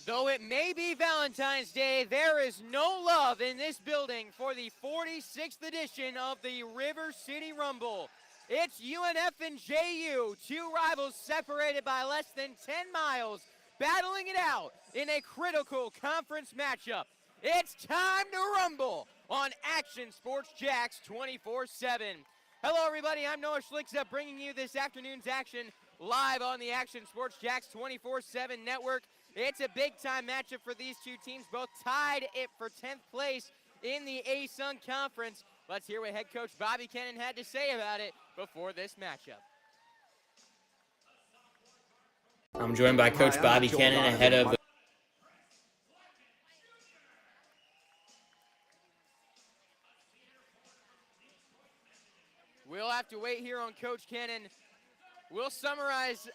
Though it may be Valentine's Day, there is no love in this building for the 46th edition of the River City Rumble. It's UNF and JU, two rivals separated by less than 10 miles, battling it out in a critical conference matchup. It's time to rumble on Action Sports Jax 24/7. Hello everybody, I'm Noah Schlicksup bringing you this afternoon's action live on the Action Sports Jax 24/7 network. It's a big-time matchup for these two teams, both tied it for 10th place in the A-Sun Conference. Let's hear what head coach Bobby Kennan had to say about it before this matchup. I'm joined by Coach Bobby Kennan ahead of the We'll have to wait here on Coach Kennan. I'll summarize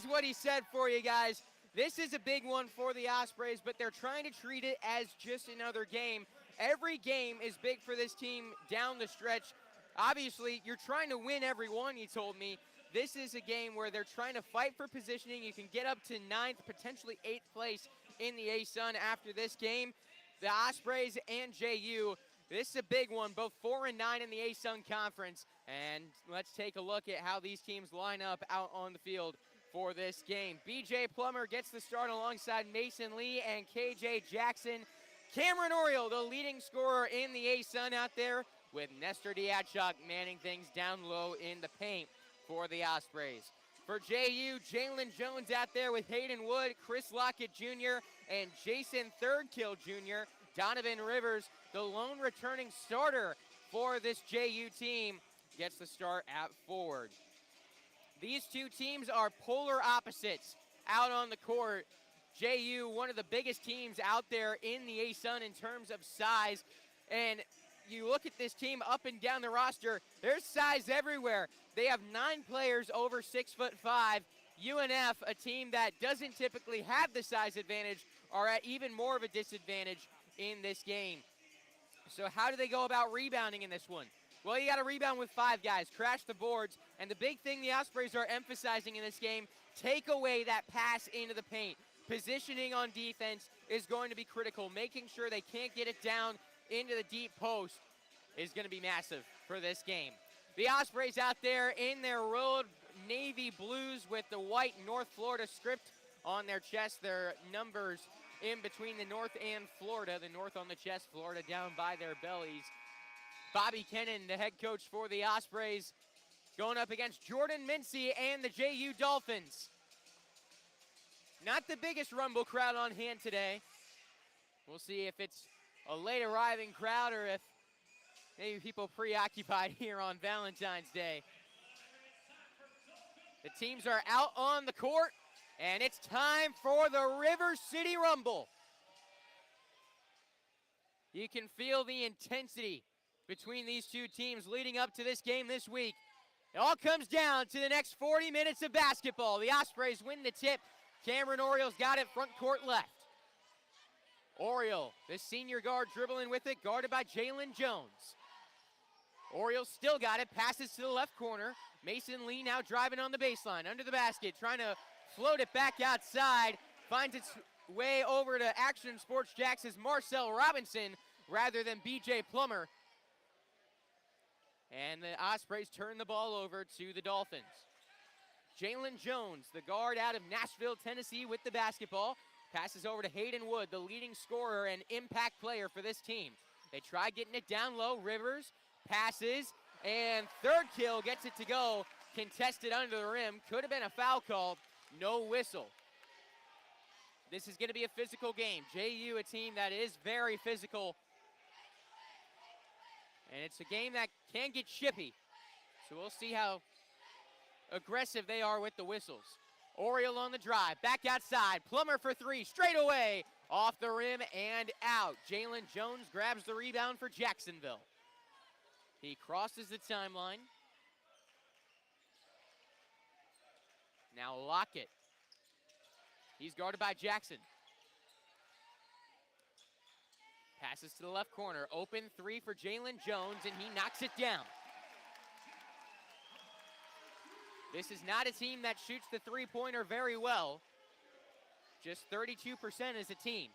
what he said for you guys. This is a big one for the Ospreys, but they're trying to treat it as just another game. Every game is big for this team down the stretch. Obviously, you're trying to win every one, he told me. This is a game where they're trying to fight for positioning. You can get up to 9th, potentially 8th place in the A-Sun after this game. The Ospreys and JU, this is a big one, both 4 and 9 in the A-Sun Conference. And let's take a look at how these teams line up out on the field for this game. BJ Plummer gets the start alongside Mason Lee and KJ Jackson. Cameron Oriole, the leading scorer in the A-Sun out there, with Nestor Diatchok manning things down low in the paint for the Ospreys. For JU, Jalen Jones out there with Hayden Wood, Chris Lockett Jr., and Jason Thirdkill Jr. Donovan Rivers, the lone returning starter for this JU team, gets the start at forward. These two teams are polar opposites out on the court. JU, one of the biggest teams out there in the A-Sun in terms of size. And you look at this team up and down the roster, there's size everywhere. They have 9 players over 6'5". UNF, a team that doesn't typically have the size advantage, are at even more of a disadvantage in this game. So how do they go about rebounding in this one? Well, you got to rebound with 5 guys, crash the boards, and the big thing the Ospreys are emphasizing in this game, take away that pass into the paint. Positioning on defense is going to be critical. Making sure they can't get it down into the deep post is going to be massive for this game. The Ospreys out there in their road navy blues with the white North Florida script on their chest, their numbers in between the North and Florida, the North on the chest, Florida down by their bellies. Bobby Kennan, the head coach for the Ospreys, going up against Jordan Mincy and the JU Dolphins. Not the biggest Rumble crowd on hand today. We'll see if it's a late arriving crowd or if maybe people preoccupied here on Valentine's Day. The teams are out on the court, and it's time for the River City Rumble. You can feel the intensity between these two teams leading up to this game this week. It all comes down to the next 40 minutes of basketball. The Ospreys win the tip. Cameron Oriole's got it front court left. Oriole, the senior guard, dribbling with it, guarded by Jalen Jones. Oriole still got it, passes to the left corner. Mason Lee now driving on the baseline, under the basket, trying to float it back outside. Finds its way over to Action Sports Jax's Marcel Robinson rather than BJ Plummer. And the Ospreys turn the ball over to the Dolphins. Jalen Jones, the guard out of Nashville, Tennessee, with the basketball. Passes over to Hayden Wood, the leading scorer and impact player for this team. They try getting it down low. Rivers passes, and Thirdkill gets it to go. Contested under the rim. Could have been a foul call. No whistle. This is going to be a physical game. JU, a team that is very physical. And it's a game that can get chippy. So we'll see how aggressive they are with the whistles. Oriole on the drive, back outside. Plummer for 3, straight away. Off the rim and out. Jalen Jones grabs the rebound for Jacksonville. He crosses the timeline. Now Lockett. He's guarded by Jackson. Passes to the left corner. Open 3 for Jalen Jones, and he knocks it down. This is not a team that shoots the three-pointer very well. just 32% as a team.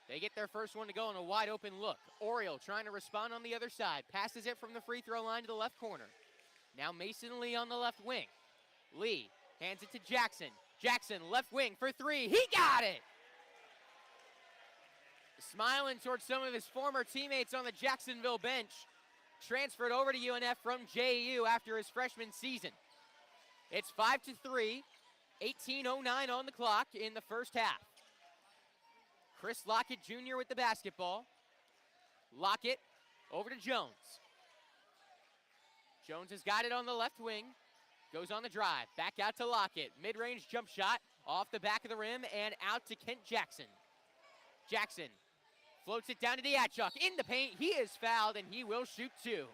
They get their first one to go on a wide open look. Oriole trying to respond on the other side. Passes it from the free throw line to the left corner. Now Mason Lee on the left wing. Lee hands it to Jackson. Jackson, left wing for three. He got it! Smiling towards some of his former teammates on the Jacksonville bench. Transferred over to UNF from JU after his freshman season. It's 5-3, 18:09 on the clock in the first half. Chris Lockett Jr. with the basketball. Lockett over to Jones. Jones has got it on the left wing. Goes on the drive. Back out to Lockett. Mid-range jump shot off the back of the rim and out to Kent Jackson. Jackson floats it down to Diachuk. In the paint, he is fouled and he will shoot two.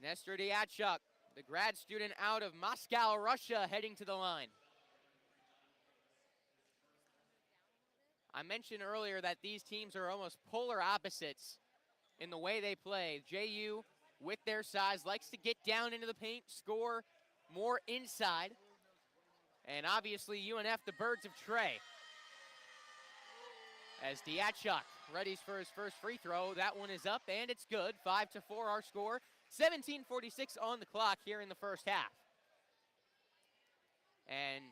Nestor Diachuk, the grad student out of Moscow, Russia, heading to the line. I mentioned earlier that these teams are almost polar opposites in the way they play. JU, with their size, likes to get down into the paint, score more inside. And obviously UNF, the Birds of Trey. As Diachuk readies for his first free throw, that one is up and it's good. 5-4 our score. 17:46 on the clock here in the first half. And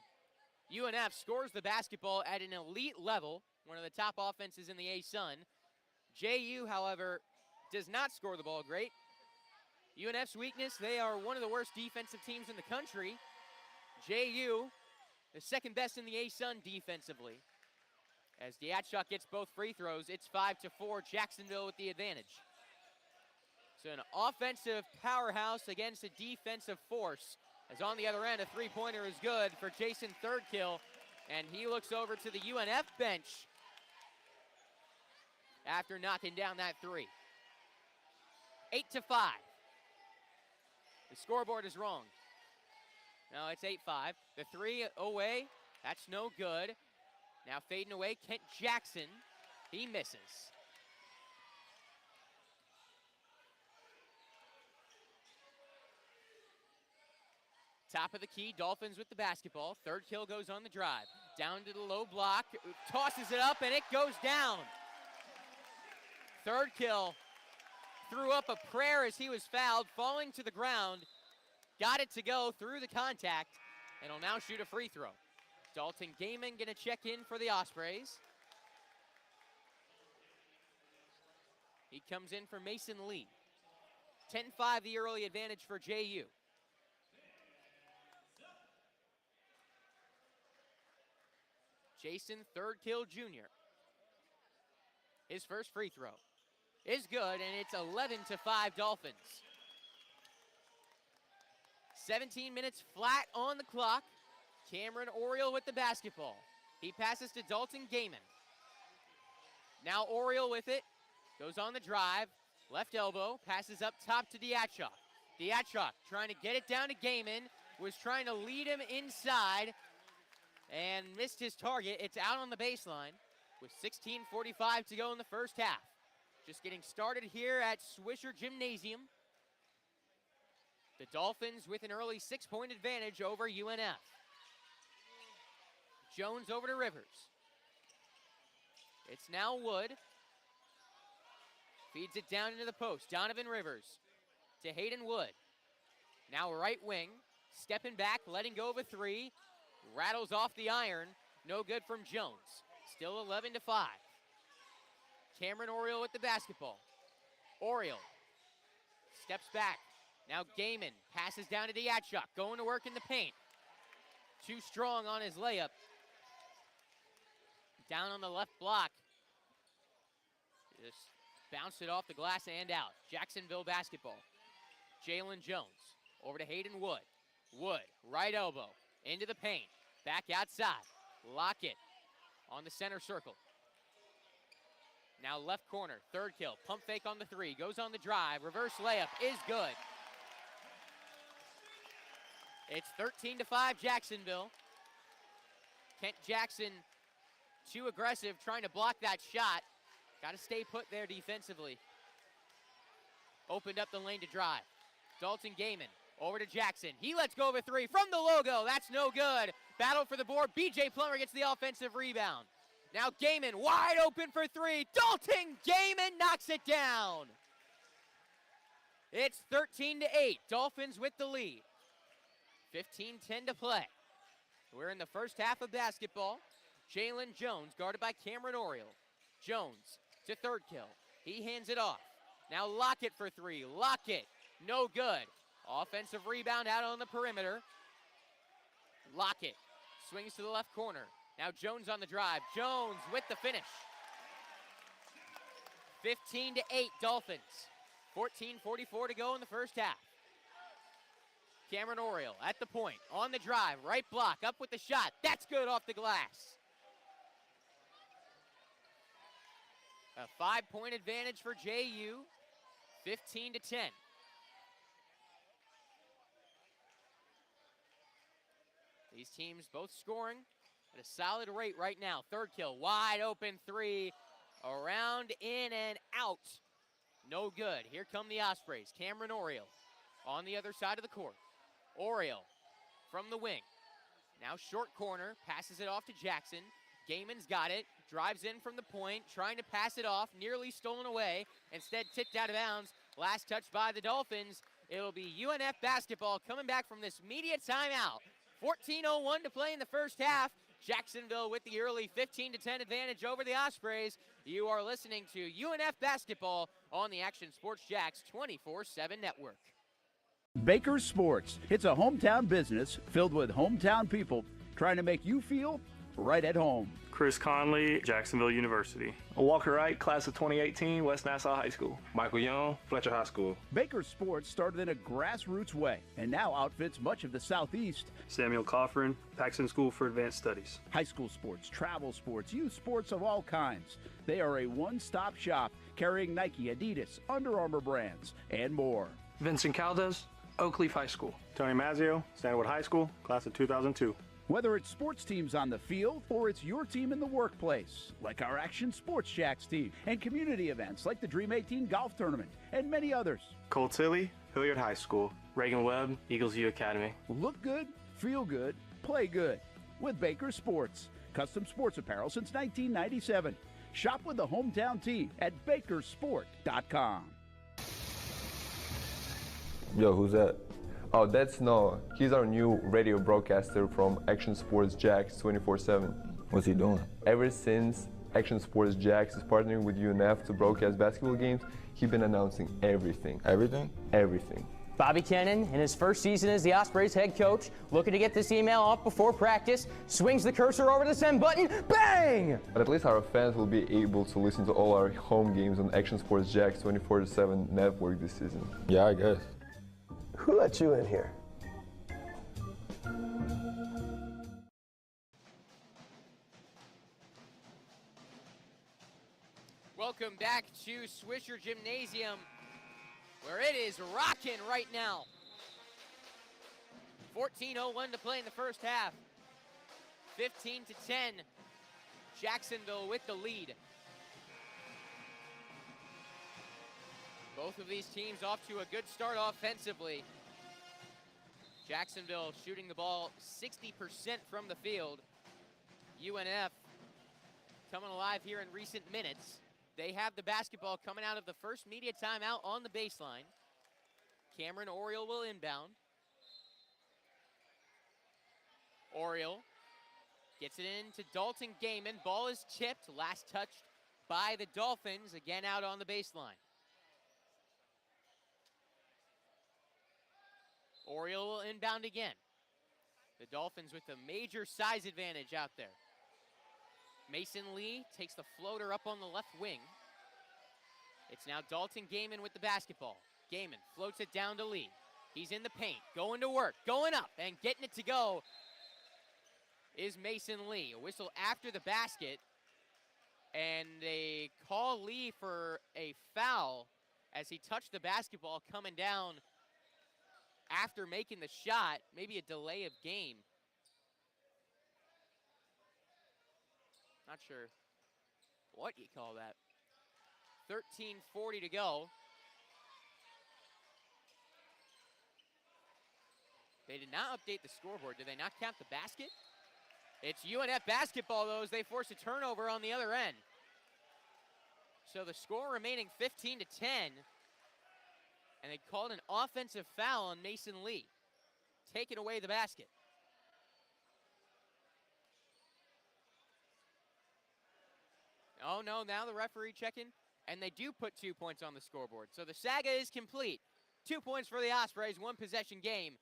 UNF scores the basketball at an elite level, one of the top offenses in the A-Sun. JU, however, does not score the ball great. UNF's weakness, they are one of the worst defensive teams in the country. JU, the second best in the A-Sun defensively. As Diachuk gets both free throws, it's 5-4, Jacksonville with the advantage. So an offensive powerhouse against a defensive force. As on the other end, a three-pointer is good for Jason Thirdkill, and he looks over to the UNF bench after knocking down that three. 8-5. The scoreboard is wrong. No, it's 8-5. The three away, that's no good. Now fading away, Kent Jackson, he misses. Top of the key, Dolphins with the basketball. Thirdkill goes on the drive. Down to the low block, tosses it up, and it goes down. Thirdkill threw up a prayer as he was fouled, falling to the ground. Got it to go through the contact, and will now shoot a free throw. Dalton Gaiman gonna check in for the Ospreys. He comes in for Mason Lee. 10-5 the early advantage for JU. Jason Thirdkill Jr. His first free throw is good, and it's 11-5 Dolphins. 17 minutes flat on the clock. Cameron Oriole with the basketball. He passes to Dalton Gaiman. Now Oriole with it. Goes on the drive. Left elbow. Passes up top to Diachuk. Diachuk trying to get it down to Gaiman. Was trying to lead him inside and missed his target. It's out on the baseline with 16:45 to go in the first half. Just getting started here at Swisher Gymnasium. The Dolphins with an early 6-point advantage over UNF. Jones over to Rivers. It's now Wood. Feeds it down into the post. Donovan Rivers to Hayden Wood. Now right wing. Stepping back, letting go of a three. Rattles off the iron. No good from Jones. Still 11-5. Cameron Oriole with the basketball. Oriole steps back. Now Gaiman passes down to Diachuk. Going to work in the paint. Too strong on his layup. Down on the left block. Just bounced it off the glass and out. Jacksonville basketball. Jalen Jones over to Hayden Wood. Wood, right elbow, into the paint. Back outside. Lockett on the center circle. Now left corner, Thirdkill. Pump fake on the three. Goes on the drive. Reverse layup is good. It's 13-5 Jacksonville. Kent Jackson too aggressive trying to block that shot. Got to stay put there defensively. Opened up the lane to drive. Dalton Gaiman Over to Jackson. He lets go of a three from the logo. That's no good. Battle for the board. BJ Plummer gets the offensive rebound. Now Gaiman wide open for three. Dalton Gaiman knocks it down. It's 13-8. Dolphins with the lead. 15-10 to play. We're in the first half of basketball. Jalen Jones guarded by Cameron Oriole. Jones to Thirdkill. He hands it off. Now Lockett for three. Lockett, no good. Offensive rebound out on the perimeter. Lockett swings to the left corner. Now Jones on the drive. Jones with the finish. 15-8 Dolphins. 14:44 to go in the first half. Cameron Oriole at the point, on the drive, right block, up with the shot. That's good off the glass. A 5-point advantage for JU, 15-10. These teams both scoring at a solid rate right now. Thirdkill, wide open three, around, in, and out. No good. Here come the Ospreys. Cameron Oriole on the other side of the court. Oriole from the wing. Now short corner, passes it off to Jackson. Gaiman's got it, drives in from the point, trying to pass it off, nearly stolen away. Instead tipped out of bounds. Last touch by the Dolphins. It'll be UNF basketball coming back from this media timeout. 14:01 to play in the first half. Jacksonville with the early 15-10 advantage over the Ospreys. You are listening to UNF basketball on the Action Sports Jax 24/7 network. Baker Sports. It's a hometown business filled with hometown people trying to make you feel right at home. Chris Conley, Jacksonville University. Walker Wright, class of 2018, West Nassau High School. Michael Young, Fletcher High School. Baker Sports started in a grassroots way and now outfits much of the Southeast. Samuel Coffrin, Paxton School for Advanced Studies. High school sports, travel sports, youth sports of all kinds. They are a one-stop shop carrying Nike, Adidas, Under Armour brands, and more. Vincent Caldes, Oak Leaf High School. Tony Mazzio, Stanwood High School, class of 2002. Whether it's sports teams on the field or it's your team in the workplace, like our Action Sports Jax team, and community events like the Dream 18 Golf Tournament, and many others. Cole Tilley, Hilliard High School. Reagan Webb, Eagles U Academy. Look good, feel good, play good with Baker Sports. Custom sports apparel since 1997. Shop with the hometown team at bakersport.com. Yo, who's that? Oh, that's Noah. He's our new radio broadcaster from Action Sports Jax 24/7. What's he doing? Ever since Action Sports Jax is partnering with UNF to broadcast basketball games, he's been announcing everything. Everything? Everything. Bobby Kennan, in his first season as the Ospreys head coach, looking to get this email off before practice, swings the cursor over the send button, bang! But at least our fans will be able to listen to all our home games on Action Sports Jax 24/7 network this season. Yeah, I guess. Who let you in here? Welcome back to Swisher Gymnasium, where it is rocking right now. 14:01 to play in the first half. 15-10, Jacksonville with the lead. Both of these teams off to a good start offensively. Jacksonville shooting the ball 60% from the field. UNF coming alive here in recent minutes. They have the basketball coming out of the first media timeout on the baseline. Cameron Oriole will inbound. Oriole gets it into Dalton Gaiman. Ball is tipped. Last touched by the Dolphins. Again out on the baseline. Oriole will inbound again. The Dolphins with a major size advantage out there. Mason Lee takes the floater up on the left wing. It's now Dalton Gaiman with the basketball. Gaiman floats it down to Lee. He's in the paint, going to work, going up, and getting it to go is Mason Lee. A whistle after the basket, and they call Lee for a foul as he touched the basketball coming down after making the shot, maybe a delay of game. Not sure what you call that. 13:40 to go. They did not update the scoreboard. Did they not count the basket? It's UNF basketball, though, as they force a turnover on the other end. So the score remaining 15-10. And they called an offensive foul on Mason Lee, taking away the basket. Oh, no, now the referee checking, and they do put 2 points on the scoreboard. So the saga is complete. 2 points for the Ospreys, 1 possession game.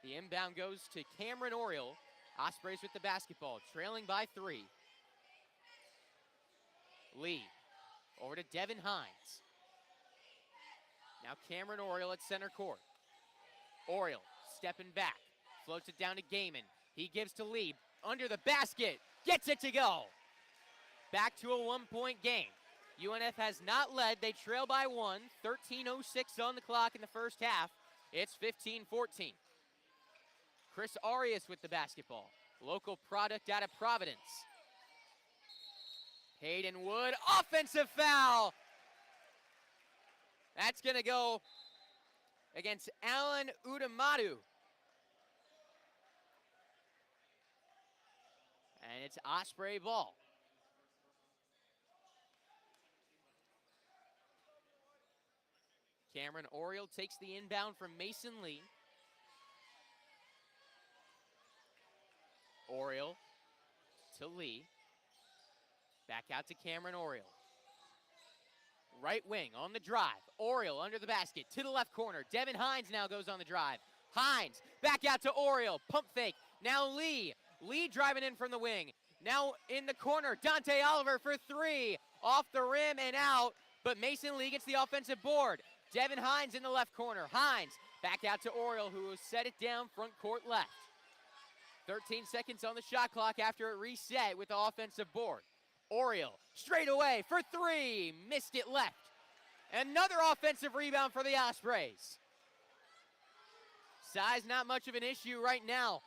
The inbound goes to Cameron Oriole. Ospreys with the basketball, trailing by 3. Lee, over to Devin Hines. Now Cameron Oriole at center court. Oriole stepping back, floats it down to Gaiman. He gives to Lee, under the basket, gets it to go. Back to a 1-point game. UNF has not led, they trail by 1, 13:06 on the clock in the first half. It's 15-14. Chris Arias with the basketball. Local product out of Providence. Hayden Wood, offensive foul. That's gonna go against Alan Udamadu. And it's Osprey ball. Cameron Oriole takes the inbound from Mason Lee. Oriole to Lee. Back out to Cameron Oriole. Right wing on the drive. Oriole under the basket to the left corner. Devin Hines now goes on the drive. Hines back out to Oriole. Pump fake. Now Lee. Lee driving in from the wing. Now in the corner. Dante Oliver for 3. Off the rim and out. But Mason Lee gets the offensive board. Devin Hines in the left corner. Hines back out to Oriole, who will set it down front court left. 13 seconds on the shot clock after it reset with the offensive board. Oriole straight away for 3. Missed it left. Another offensive rebound for the Ospreys. Size not much of an issue right now.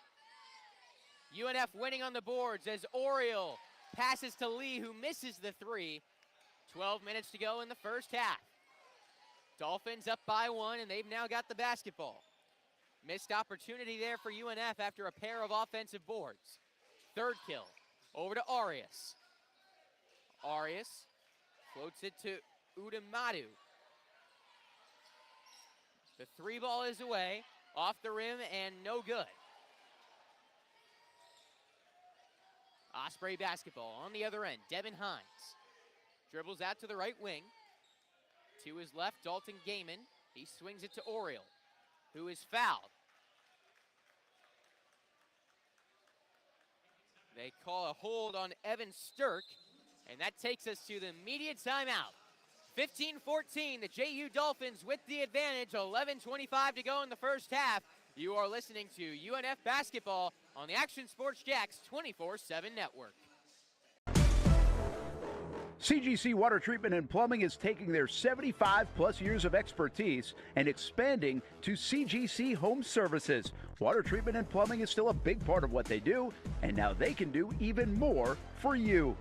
UNF winning on the boards as Oriole passes to Lee, who misses the 3. 12 minutes to go in the first half. Dolphins up by 1, and they've now got the basketball. Missed opportunity there for UNF after a pair of offensive boards. Third kill, over to Arias. Arias floats it to Udamadu. The 3 ball is away, off the rim, and no good. Osprey basketball on the other end. Devin Hines dribbles out to the right wing. To his left, Dalton Gaiman. He swings it to Oriole, who is fouled. They call a hold on Evan Stirk, and that takes us to the immediate timeout. 15-14, the JU Dolphins with the advantage, 11:25 to go in the first half. You are listening to UNF basketball on the Action Sports Jax 24/7 network. CGC Water Treatment and Plumbing is taking their 75-plus years of expertise and expanding to CGC Home Services. Water treatment and plumbing is still a big part of what they do, and now they can do even more for you.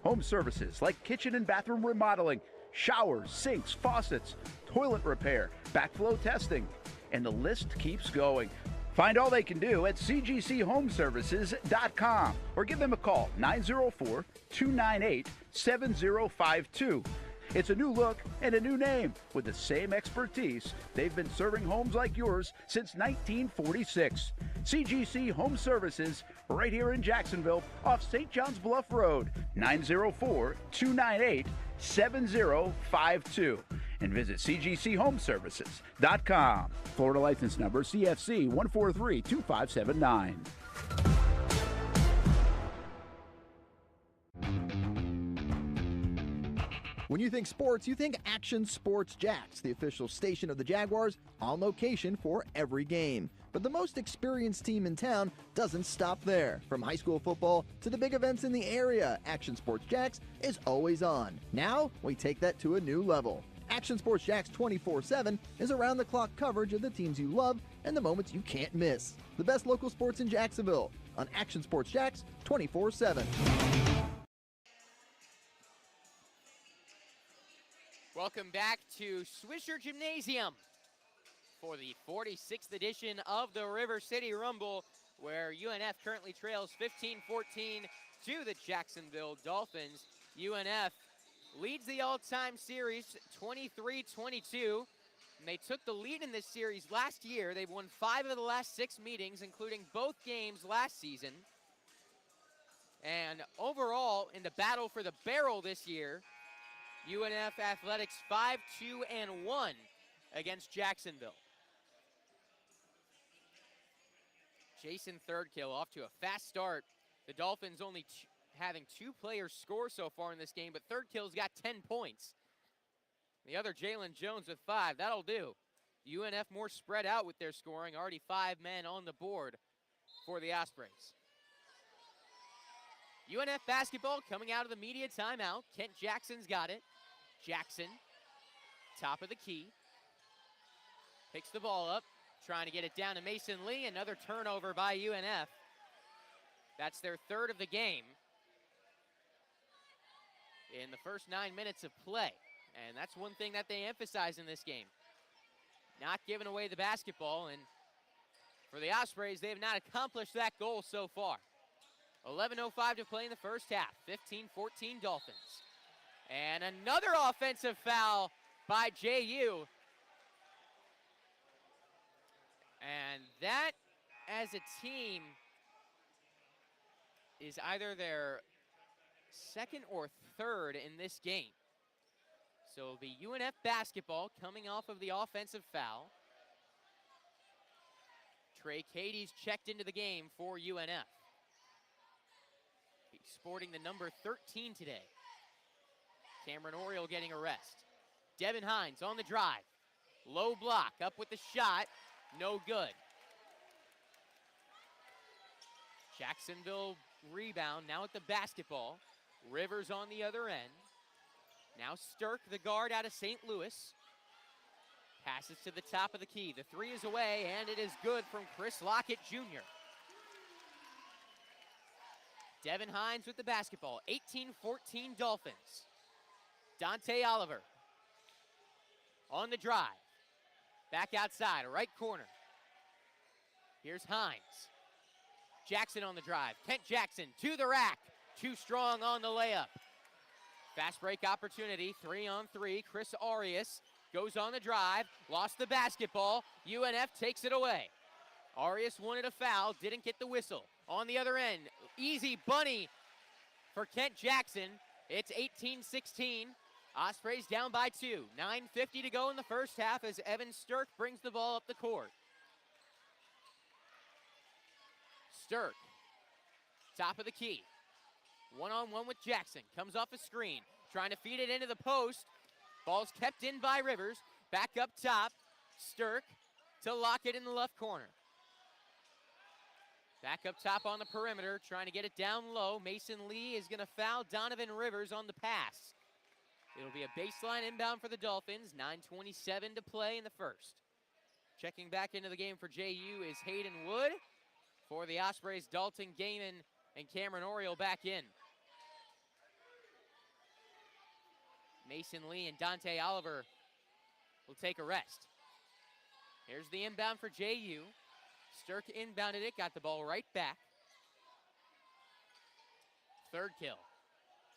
Home services like kitchen and bathroom remodeling, showers, sinks, faucets, toilet repair, backflow testing, and the list keeps going. Find all they can do at cgchomeservices.com or give them a call, 904-298-7052. It's a new look and a new name with the same expertise. They've been serving homes like yours since 1946. CGC Home Services, right here in Jacksonville off St. John's Bluff Road, 904-298-7052. And visit cgchomeservices.com. Florida license number CFC 1432579. When you think sports, you think Action Sports Jax, the official station of the Jaguars, on location for every game. But the most experienced team in town doesn't stop there. From high school football to the big events in the area, Action Sports Jax is always on. Now, we take that to a new level. Action Sports Jax 24/7 is around-the-clock coverage of the teams you love and the moments you can't miss. The best local sports in Jacksonville on Action Sports Jax 24/7. Welcome back to Swisher Gymnasium. for the 46th edition of the River City Rumble, where UNF currently trails 15-14 to the Jacksonville Dolphins. UNF leads the all-time series 23-22. And they took the lead in this series last year. They've won 5 of the last 6 meetings, including both games last season. And overall, in the battle for the barrel this year, UNF Athletics 5-2-1 against Jacksonville. Jason Thirdkill off to a fast start. The Dolphins only having 2 players score so far in this game, but Thirdkill's got 10 points. The other, Jalen Jones, with 5. That'll do. UNF more spread out with their scoring. Already 5 men on the board for the Ospreys. UNF basketball coming out of the media timeout. Kent Jackson's got it. Jackson, top of the key. Picks the ball up, trying to get it down to Mason Lee. Another turnover by UNF. That's their 3rd of the game in the first 9 minutes of play. And that's one thing that they emphasize in this game. Not giving away the basketball, and for the Ospreys, they have not accomplished that goal so far. 11:05 to play in the first half, 15-14 Dolphins. And another offensive foul by JU. And that, as a team, is either their 2nd or 3rd in this game. So it'll be UNF basketball coming off of the offensive foul. Trey Cady's checked into the game for UNF. He's sporting the number 13 today. Cameron Oriole getting a rest. Devin Hines on the drive. Low block, up with the shot, no good. Jacksonville rebound, now at the basketball. Rivers on the other end. Now Stirk, the guard out of St. Louis. Passes to the top of the key. The 3 is away, and it is good from Chris Lockett Jr. Devin Hines with the basketball. 18-14 Dolphins. Dante Oliver on the drive. Back outside, right corner. Here's Hines. Jackson on the drive. Kent Jackson to the rack. Too strong on the layup. Fast break opportunity, 3-on-3. Chris Arias goes on the drive, lost the basketball. UNF takes it away. Arias wanted a foul, didn't get the whistle. On the other end, easy bunny for Kent Jackson. It's 18-16. Ospreys down by 2. 9:50 to go in the first half as Evan Stirk brings the ball up the court. Stirk, top of the key. One-on-one with Jackson. Comes off a screen. Trying to feed it into the post. Ball's kept in by Rivers. Back up top. Stirk to Lockett in the left corner. Back up top on the perimeter. Trying to get it down low. Mason Lee is going to foul Donovan Rivers on the pass. It'll be a baseline inbound for the Dolphins. 9:27 to play in the first. Checking back into the game for JU is Hayden Wood. For the Ospreys, Dalton Gaiman and Cameron Oriole back in. Mason Lee and Dante Oliver will take a rest. Here's the inbound for JU. Stirk inbounded it, got the ball right back. Thirdkill.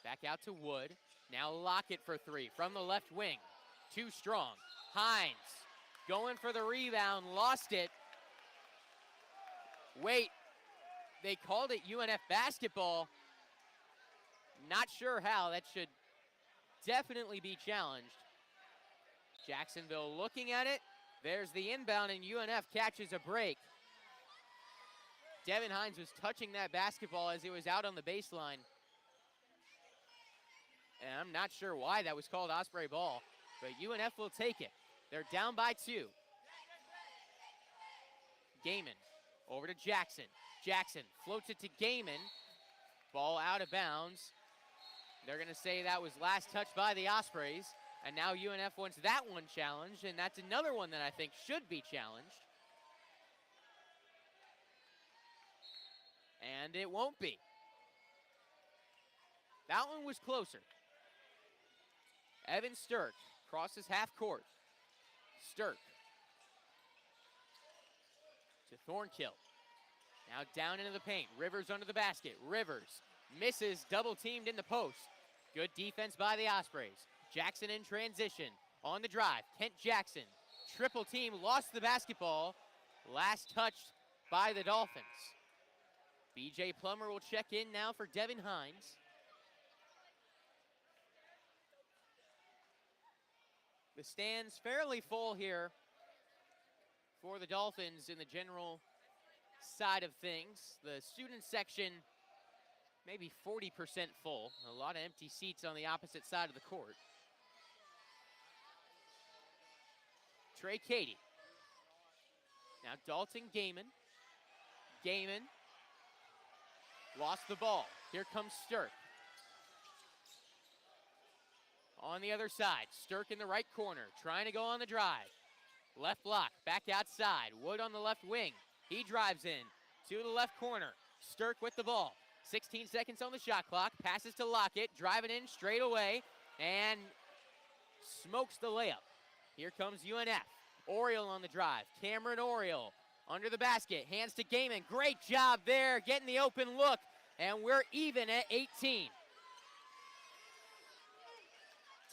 Back out to Wood. Now Lockett for 3 from the left wing. Too strong. Hines going for the rebound, lost it. Wait, they called it UNF basketball. Not sure how. That should definitely be challenged. Jacksonville looking at it. There's the inbound, and UNF catches a break. Devin Hines was touching that basketball as it was out on the baseline. And I'm not sure why that was called Osprey ball, but UNF will take it. They're down by 2. Gaiman over to Jackson. Jackson floats it to Gaiman. Ball out of bounds. They're going to say that was last touch by the Ospreys. And now UNF wants that one challenged, and that's another one that I think should be challenged. And it won't be. That one was closer. Evan Stirk crosses half court. Stirk to Thornkill. Now down into the paint. Rivers under the basket. Rivers misses, double teamed in the post. Good defense by the Ospreys. Jackson in transition. On the drive, Kent Jackson. Triple team, lost the basketball. Last touched by the Dolphins. BJ Plummer will check in now for Devin Hines. The stands fairly full here for the Dolphins in the general side of things. The student section maybe 40% full. A lot of empty seats on the opposite side of the court. Trey Cady. Now Dalton Gaiman. Gaiman lost the ball. Here comes Stirk. On the other side, Stirk in the right corner, trying to go on the drive. Left block, back outside. Wood on the left wing. He drives in to the left corner. Stirk with the ball. 16 seconds on the shot clock. Passes to Lockett, driving in straight away, and smokes the layup. Here comes UNF. Oriole on the drive. Cameron Oriole under the basket. Hands to Gaiman. Great job there, getting the open look, and we're even at 18.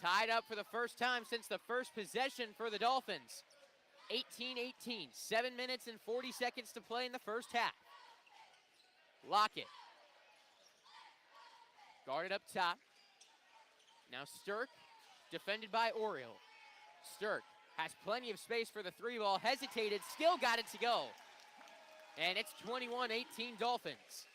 Tied up for the first time since the first possession for the Dolphins. 18-18, 7 minutes and 40 seconds to play in the first half. Lockett. Guarded up top. Now Stirk, defended by Oriole. Stirk has plenty of space for the three ball, hesitated, still got it to go. And it's 21-18 Dolphins.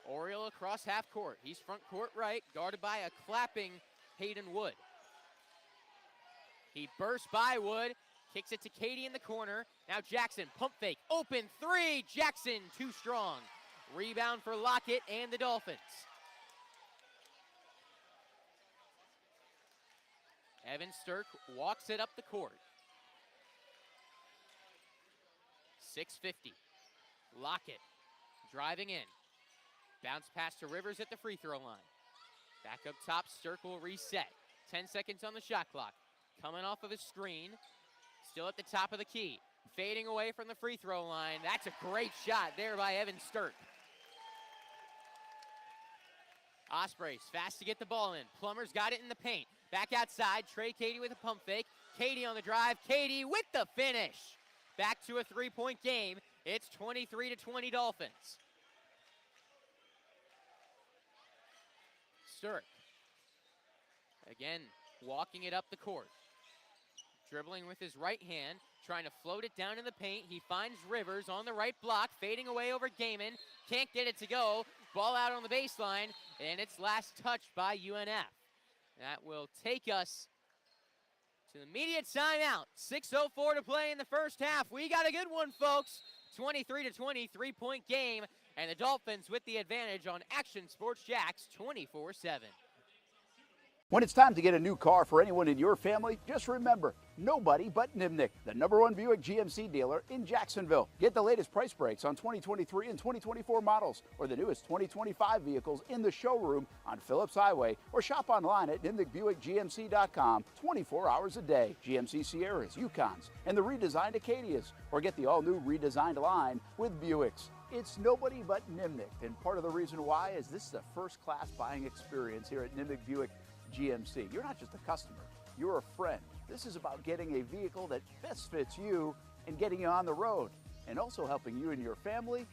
Oriole across half court. He's front court right, guarded by a clapping Hayden Wood. He bursts by Wood, kicks it to Cady in the corner. Now Jackson, pump fake, open three. Jackson too strong. Rebound for Lockett and the Dolphins. Evan Stirk walks it up the court. 6:50. Lockett driving in. Bounce pass to Rivers at the free throw line. Back up top, Stirk will reset. 10 seconds on the shot clock. Coming off of his screen. Still at the top of the key. Fading away from the free throw line. That's a great shot there by Evan Stirk. Ospreys fast to get the ball in. Plummer's got it in the paint. Back outside, Trey Cady with a pump fake. Cady on the drive. Cady with the finish. Back to a three-point game. It's 23-20 Dolphins. Stirk. Again, walking it up the court. Dribbling with his right hand, trying to float it down in the paint. He finds Rivers on the right block, fading away over Gaiman. Can't get it to go. Ball out on the baseline, and it's last touched by UNF. That will take us to the immediate timeout. 6:04 to play in the first half. We got a good one, folks. 23-20, three-point game, and the Dolphins with the advantage on Action Sports Jax 24/7. When it's time to get a new car for anyone in your family, just remember, nobody but Nimnick, the #1 Buick GMC dealer in Jacksonville. Get the latest price breaks on 2023 and 2024 models or the newest 2025 vehicles in the showroom on Phillips Highway, or shop online at nimnickbuickgmc.com 24 hours a day. GMC Sierras, Yukons, and the redesigned Acadias, or get the all-new redesigned line with Buicks. It's nobody but Nimnick, and part of the reason why is this is a first-class buying experience here at Nimnick Buick GMC. You're not just a customer, you're a friend. This is about getting a vehicle that best fits you and getting you on the road, and also helping you and your family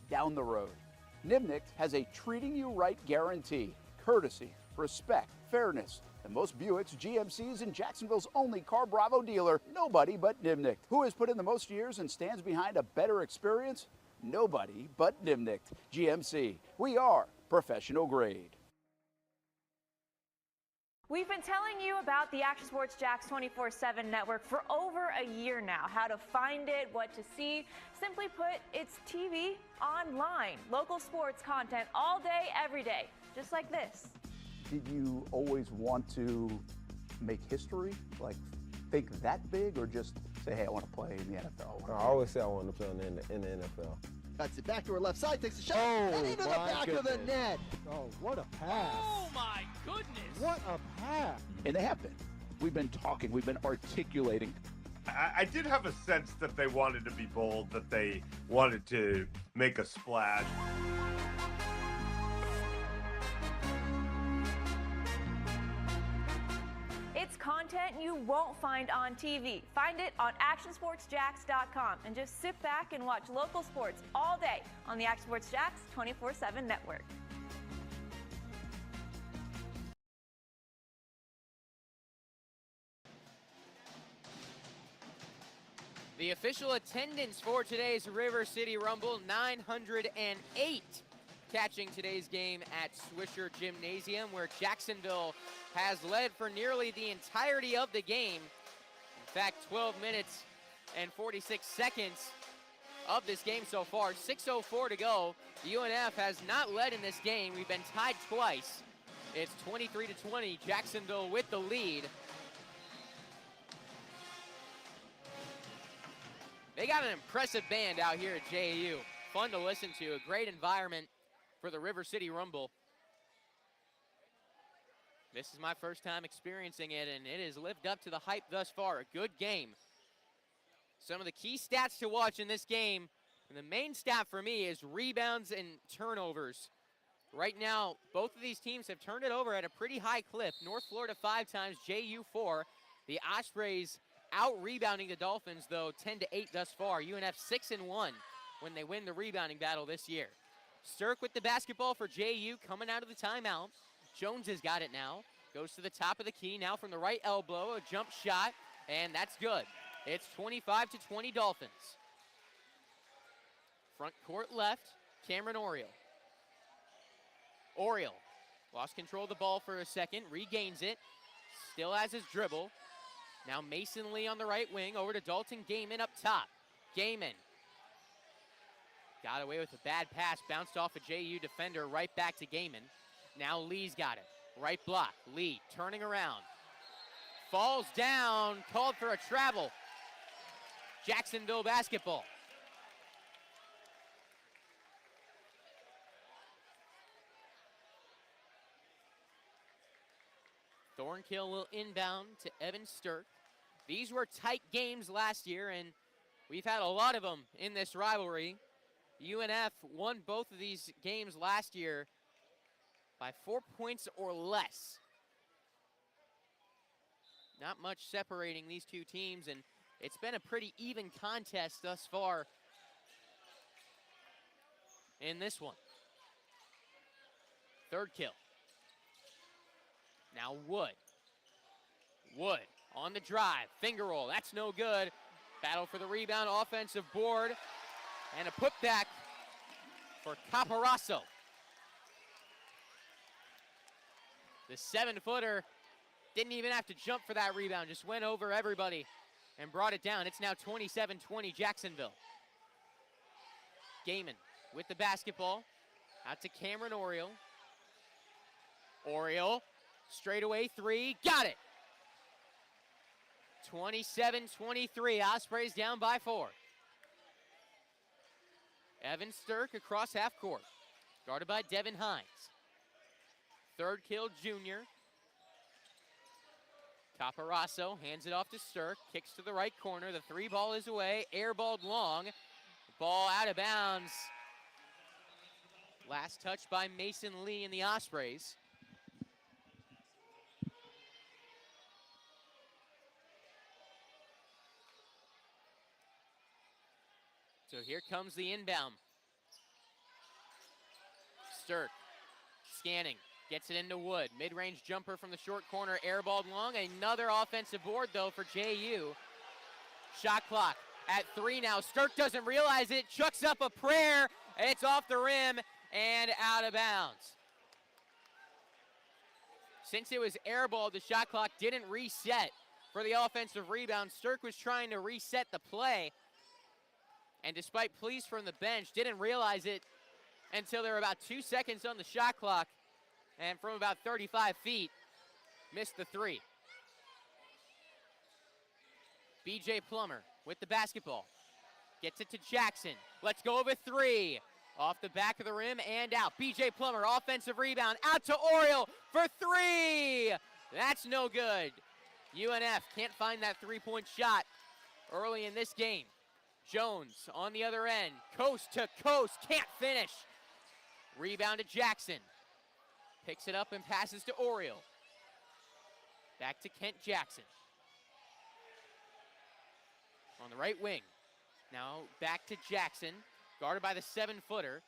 down the road. Nimnick has a treating you right guarantee, courtesy, respect, fairness. The most Buicks, GMCs, and Jacksonville's only Car Bravo dealer, nobody but Nimnick. Who has put in the most years and stands behind a better experience? Nobody but Nimnick. GMC. We are professional grade. We've been telling you about the Action Sports Jax 24/7 network for over a year now. How to find it, what to see. Simply put, it's TV online. Local sports content all day, every day, just like this. Did you always want to make history? Like, think that big, or just say, hey, I want to play in the NFL? I always say I want to play in the NFL. Cuts it back to her left side, takes a shot, Oh, and into the back of the net. Oh, what a pass. Oh my goodness! What a pass. And they have been. we've been talking, we've been articulating. I did have a sense that they wanted to be bold, that they wanted to make a splash. It's content you won't find on TV. Find it on actionsportsjax.com and just sit back and watch local sports all day on the Action Sports Jax 24/7 network. The official attendance for today's River City Rumble, 908, catching today's game at Swisher Gymnasium, where Jacksonville has led for nearly the entirety of the game. In fact, 12 minutes and 46 seconds of this game so far. 6:04 to go. UNF has not led in this game. We've been tied twice. It's 23-20, Jacksonville with the lead. They got an impressive band out here at JAU. Fun to listen to, a great environment for the River City Rumble. This is my first time experiencing it, and it has lived up to the hype thus far. A good game. Some of the key stats to watch in this game, and the main stat for me is rebounds and turnovers. Right now, both of these teams have turned it over at a pretty high clip. North Florida 5 times, JU 4. The Ospreys out-rebounding the Dolphins, though, 10-8 thus far. UNF 6-1 when they win the rebounding battle this year. Stirk with the basketball for JU coming out of the timeout. Jones has got it now. Goes to the top of the key now from the right elbow. A jump shot, and that's good. It's 25-20 Dolphins. Front court left, Cameron Oriole. Oriole lost control of the ball for a second, regains it. Still has his dribble. Now Mason Lee on the right wing, over to Dalton Gaiman up top. Gaiman got away with a bad pass, bounced off a JU defender, right back to Gaiman. Now Lee's got it, right block. Lee turning around, falls down, called for a travel. Jacksonville basketball. Thornkill will inbound to Evan Stirk. These were tight games last year, and we've had a lot of them in this rivalry. UNF won both of these games last year by 4 points or less. Not much separating these two teams, and it's been a pretty even contest thus far in this one. Third kill. Now Wood. Wood on the drive. Finger roll. That's no good. Battle for the rebound. Offensive board. And a putback for Caparasso. The 7-footer didn't even have to jump for that rebound. Just went over everybody and brought it down. It's now 27-20 Jacksonville. Gaiman with the basketball. Out to Cameron Oriole. Oriole. Straightaway three, got it. 27-23, Ospreys down by 4. Evan Stirk across half court, guarded by Devin Hines. Third kill, junior. Caparasso hands it off to Stirk, kicks to the right corner. The 3 ball is away, airballed long. Ball out of bounds. Last touch by Mason Lee and the Ospreys. So here comes the inbound. Stirk scanning, gets it into Wood. Mid-range jumper from the short corner, airballed long. Another offensive board though for JU. Shot clock at 3 now. Stirk doesn't realize it, chucks up a prayer. It's off the rim and out of bounds. Since it was airballed, the shot clock didn't reset for the offensive rebound. Stirk was trying to reset the play, and despite pleas from the bench, didn't realize it until there were about 2 seconds on the shot clock, and from about 35 feet, missed the 3. BJ Plummer with the basketball. Gets it to Jackson. Let's go with 3. Off the back of the rim and out. BJ Plummer, offensive rebound, out to Oriole for 3. That's no good. UNF can't find that three-point shot early in this game. Jones on the other end, coast to coast, can't finish. Rebound to Jackson. Picks it up and passes to Oriole. Back to Kent Jackson. On the right wing. Now back to Jackson, guarded by the 7-footer.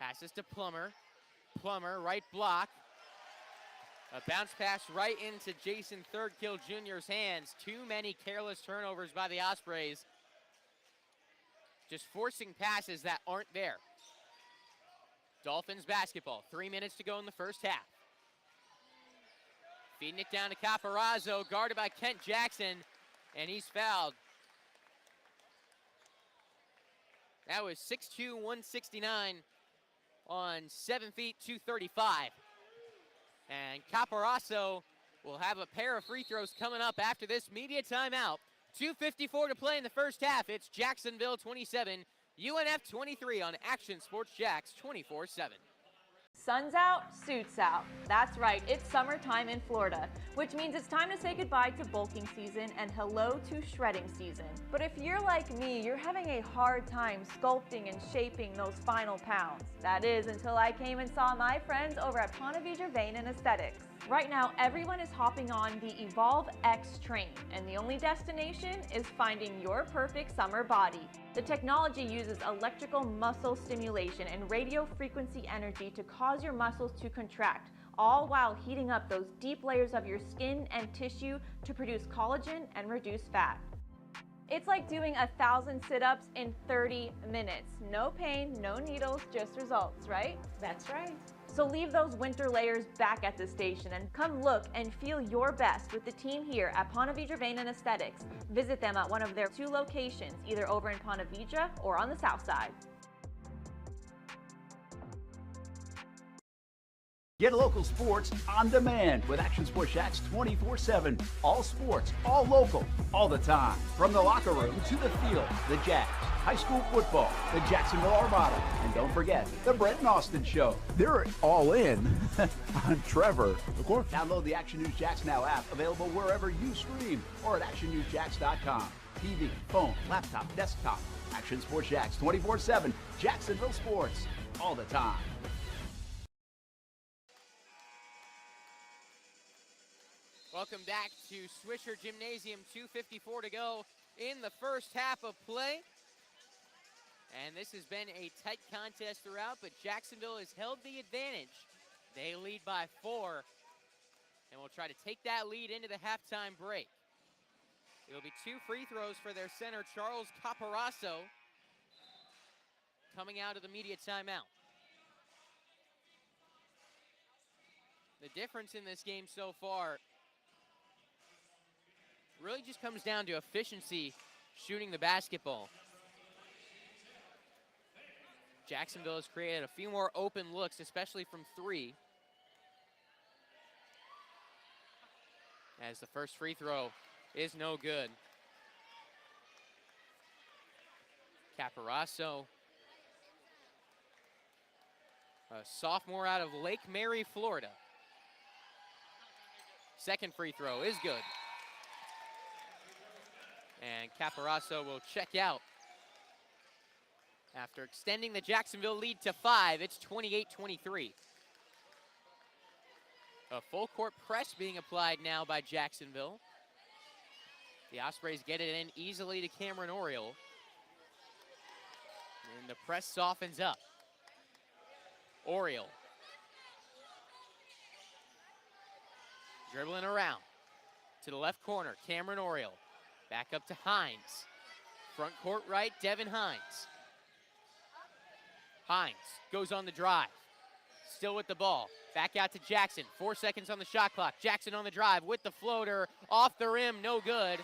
Passes to Plummer. Plummer, right block. A bounce pass right into Jason Thirdkill Jr.'s hands. Too many careless turnovers by the Ospreys. Just forcing passes that aren't there. Dolphins basketball, 3 minutes to go in the first half. Feeding it down to Caparazzo, guarded by Kent Jackson, and he's fouled. That was 6'2", 169 on 7 feet, 235. And Caparazzo will have a pair of free throws coming up after this media timeout. 2:54 to play in the first half. It's Jacksonville 27, UNF 23 on Action Sports Jax 24/7. Sun's out, suits out. That's right, it's summertime in Florida, which means it's time to say goodbye to bulking season and hello to shredding season. But if you're like me, you're having a hard time sculpting and shaping those final pounds. That is until I came and saw my friends over at Ponte Vedra Vein and Aesthetics. Right now, everyone is hopping on the Evolve X train, and the only destination is finding your perfect summer body. The technology uses electrical muscle stimulation and radio frequency energy to cause your muscles to contract, all while heating up those deep layers of your skin and tissue to produce collagen and reduce fat. It's like doing 1,000 sit-ups in 30 minutes. No pain, no needles, just results, right? That's right. So leave those winter layers back at the station and come look and feel your best with the team here at Ponte Vedra Vein and Aesthetics. Visit them at one of their 2 locations, either over in Ponte Vedra or on the south side. Get local sports on demand with Action Sports Jax 24/7. All sports, all local, all the time. From the locker room to the field, the Jags, high school football, the Jacksonville Armada, and don't forget the Brett and Austin Show. They're all in on Trevor. Of course. Download the Action News Jax Now app, available wherever you stream or at actionnewsjax.com. TV, phone, laptop, desktop. Action Sports Jax 24/7. Jacksonville sports, all the time. Welcome back to Swisher Gymnasium, 2:54 to go in the first half of play. And this has been a tight contest throughout, but Jacksonville has held the advantage. They lead by 4, and will try to take that lead into the halftime break. It'll be 2 free throws for their center, Charles Caparazzo, coming out of the media timeout. The difference in this game so far really just comes down to efficiency shooting the basketball. Jacksonville has created a few more open looks, especially from 3. As the first free throw is no good. Caparazzo, a sophomore out of Lake Mary, Florida. Second free throw is good. And Caparazzo will check out. After extending the Jacksonville lead to 5, it's 28-23. A full court press being applied now by Jacksonville. The Ospreys get it in easily to Cameron Oriole. And the press softens up. Oriole. Dribbling around to the left corner, Cameron Oriole. Back up to Hines. Front court right, Devin Hines. Hines goes on the drive. Still with the ball. Back out to Jackson. 4 seconds on the shot clock. Jackson on the drive with the floater. Off the rim, no good.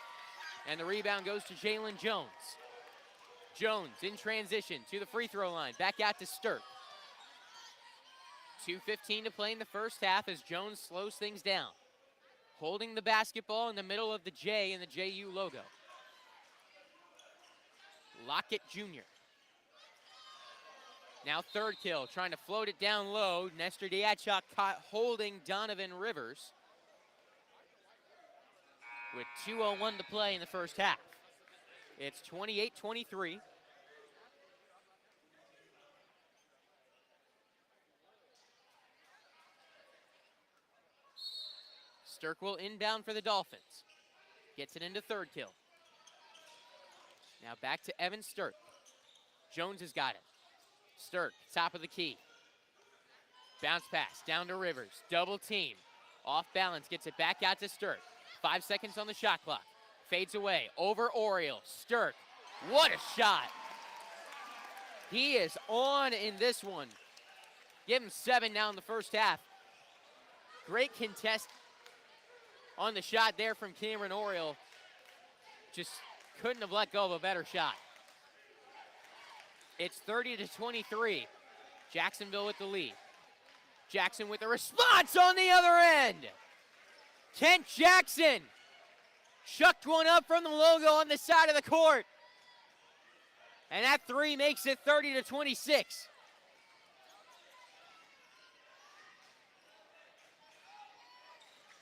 And the rebound goes to Jalen Jones. Jones in transition to the free throw line. Back out to Sturk. 2:15 to play in the first half as Jones slows things down. Holding the basketball in the middle of the J and the JU logo. Lockett Jr. Now Thirdkill trying to float it down low. Nestor Diachak caught holding Donovan Rivers. with 2:01 to play in the first half. It's 28-23. Stirk will inbound for the Dolphins. Gets it into third kill. Now back to Evan Stirk. Jones has got it. Stirk, top of the key. Bounce pass down to Rivers. Double team. Off balance, gets it back out to Stirk. 5 seconds on the shot clock. Fades away, over Oriole. Stirk, what a shot. He is on in this one. Give him 7 now in the first half. Great contest on the shot there from Cameron Oriole. Just couldn't have let go of a better shot. It's 30-23. Jacksonville with the lead. Jackson with a response on the other end. Kent Jackson chucked one up from the logo on the side of the court. And that three makes it 30-26.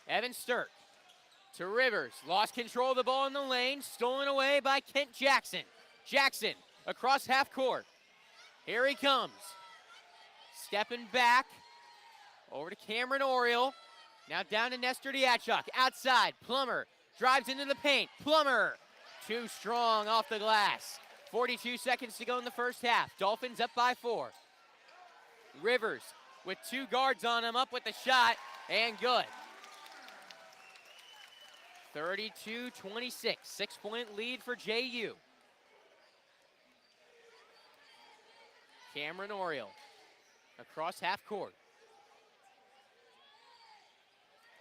Evan Stirk to Rivers. Lost control of the ball in the lane. Stolen away by Kent Jackson. Jackson across half court. Here he comes. Stepping back. Over to Cameron Oriole. Now down to Nestor Diachuk. Outside. Plummer drives into the paint. Plummer. Too strong off the glass. 42 seconds to go in the first half. Dolphins up by 4. Rivers with 2 guards on him. Up with the shot. And good. 32-26. 6-point lead for JU. Cameron Oriole across half court.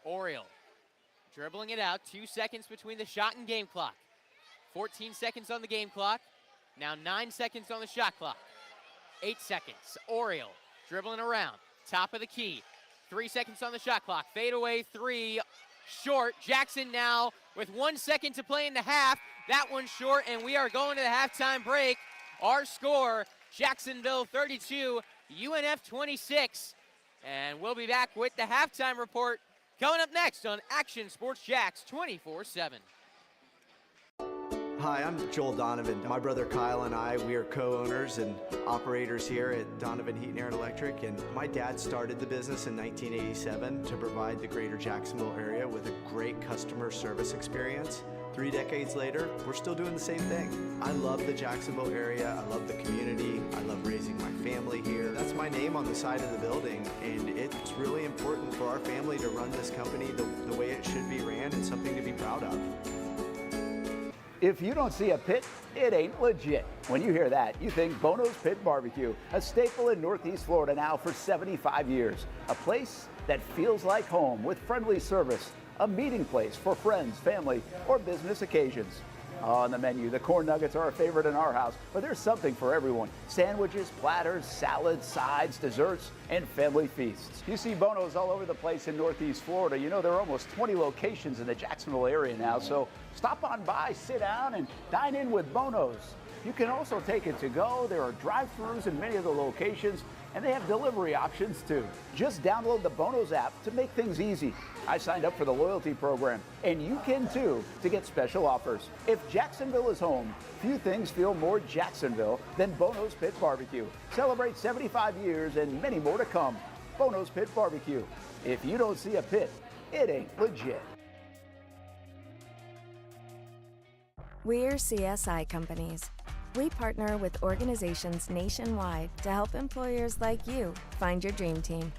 Oriole dribbling it out. 2 seconds between the shot and game clock. 14 seconds on the game clock. Now 9 seconds on the shot clock. 8 seconds. Oriole dribbling around. Top of the key. 3 seconds on the shot clock. Fade away 3. Short. Jackson now with 1 second to play in the half. That one's short, and we are going to the halftime break. Our score, Jacksonville 32, UNF 26. And we'll be back with the halftime report coming up next on Action Sports Jax 24/7. Hi, I'm Joel Donovan. My brother Kyle and I, we are co-owners and operators here at Donovan Heat and Air and Electric, and my dad started the business in 1987 to provide the greater Jacksonville area with a great customer service experience. 3 decades later, we're still doing the same thing. I love the Jacksonville area, I love the community, I love raising my family here. That's my name on the side of the building, and it's really important for our family to run this company the way it should be ran and something to be proud of. If you don't see a pit, it ain't legit. When you hear that, you think Bono's Pit Barbecue, a staple in Northeast Florida now for 75 years. A place that feels like home with friendly service, a meeting place for friends, family, or business occasions. On the menu, the corn nuggets are a favorite in our house, but there's something for everyone. Sandwiches, platters, salads, sides, desserts, and family feasts. You see Bono's all over the place in Northeast Florida. You know, there are almost 20 locations in the Jacksonville area now, so stop on by, sit down, and dine in with Bono's. You can also take it to go. There are drive-thrus in many of the locations, and they have delivery options too. Just download the Bono's app to make things easy. I signed up for the loyalty program, and you can too, to get special offers. If Jacksonville is home, few things feel more Jacksonville than Bono's Pit Barbecue. Celebrate 75 years and many more to come. Bono's Pit Barbecue. If you don't see a pit, it ain't legit. We're CSI companies. We partner with organizations nationwide to help employers like you find your dream team.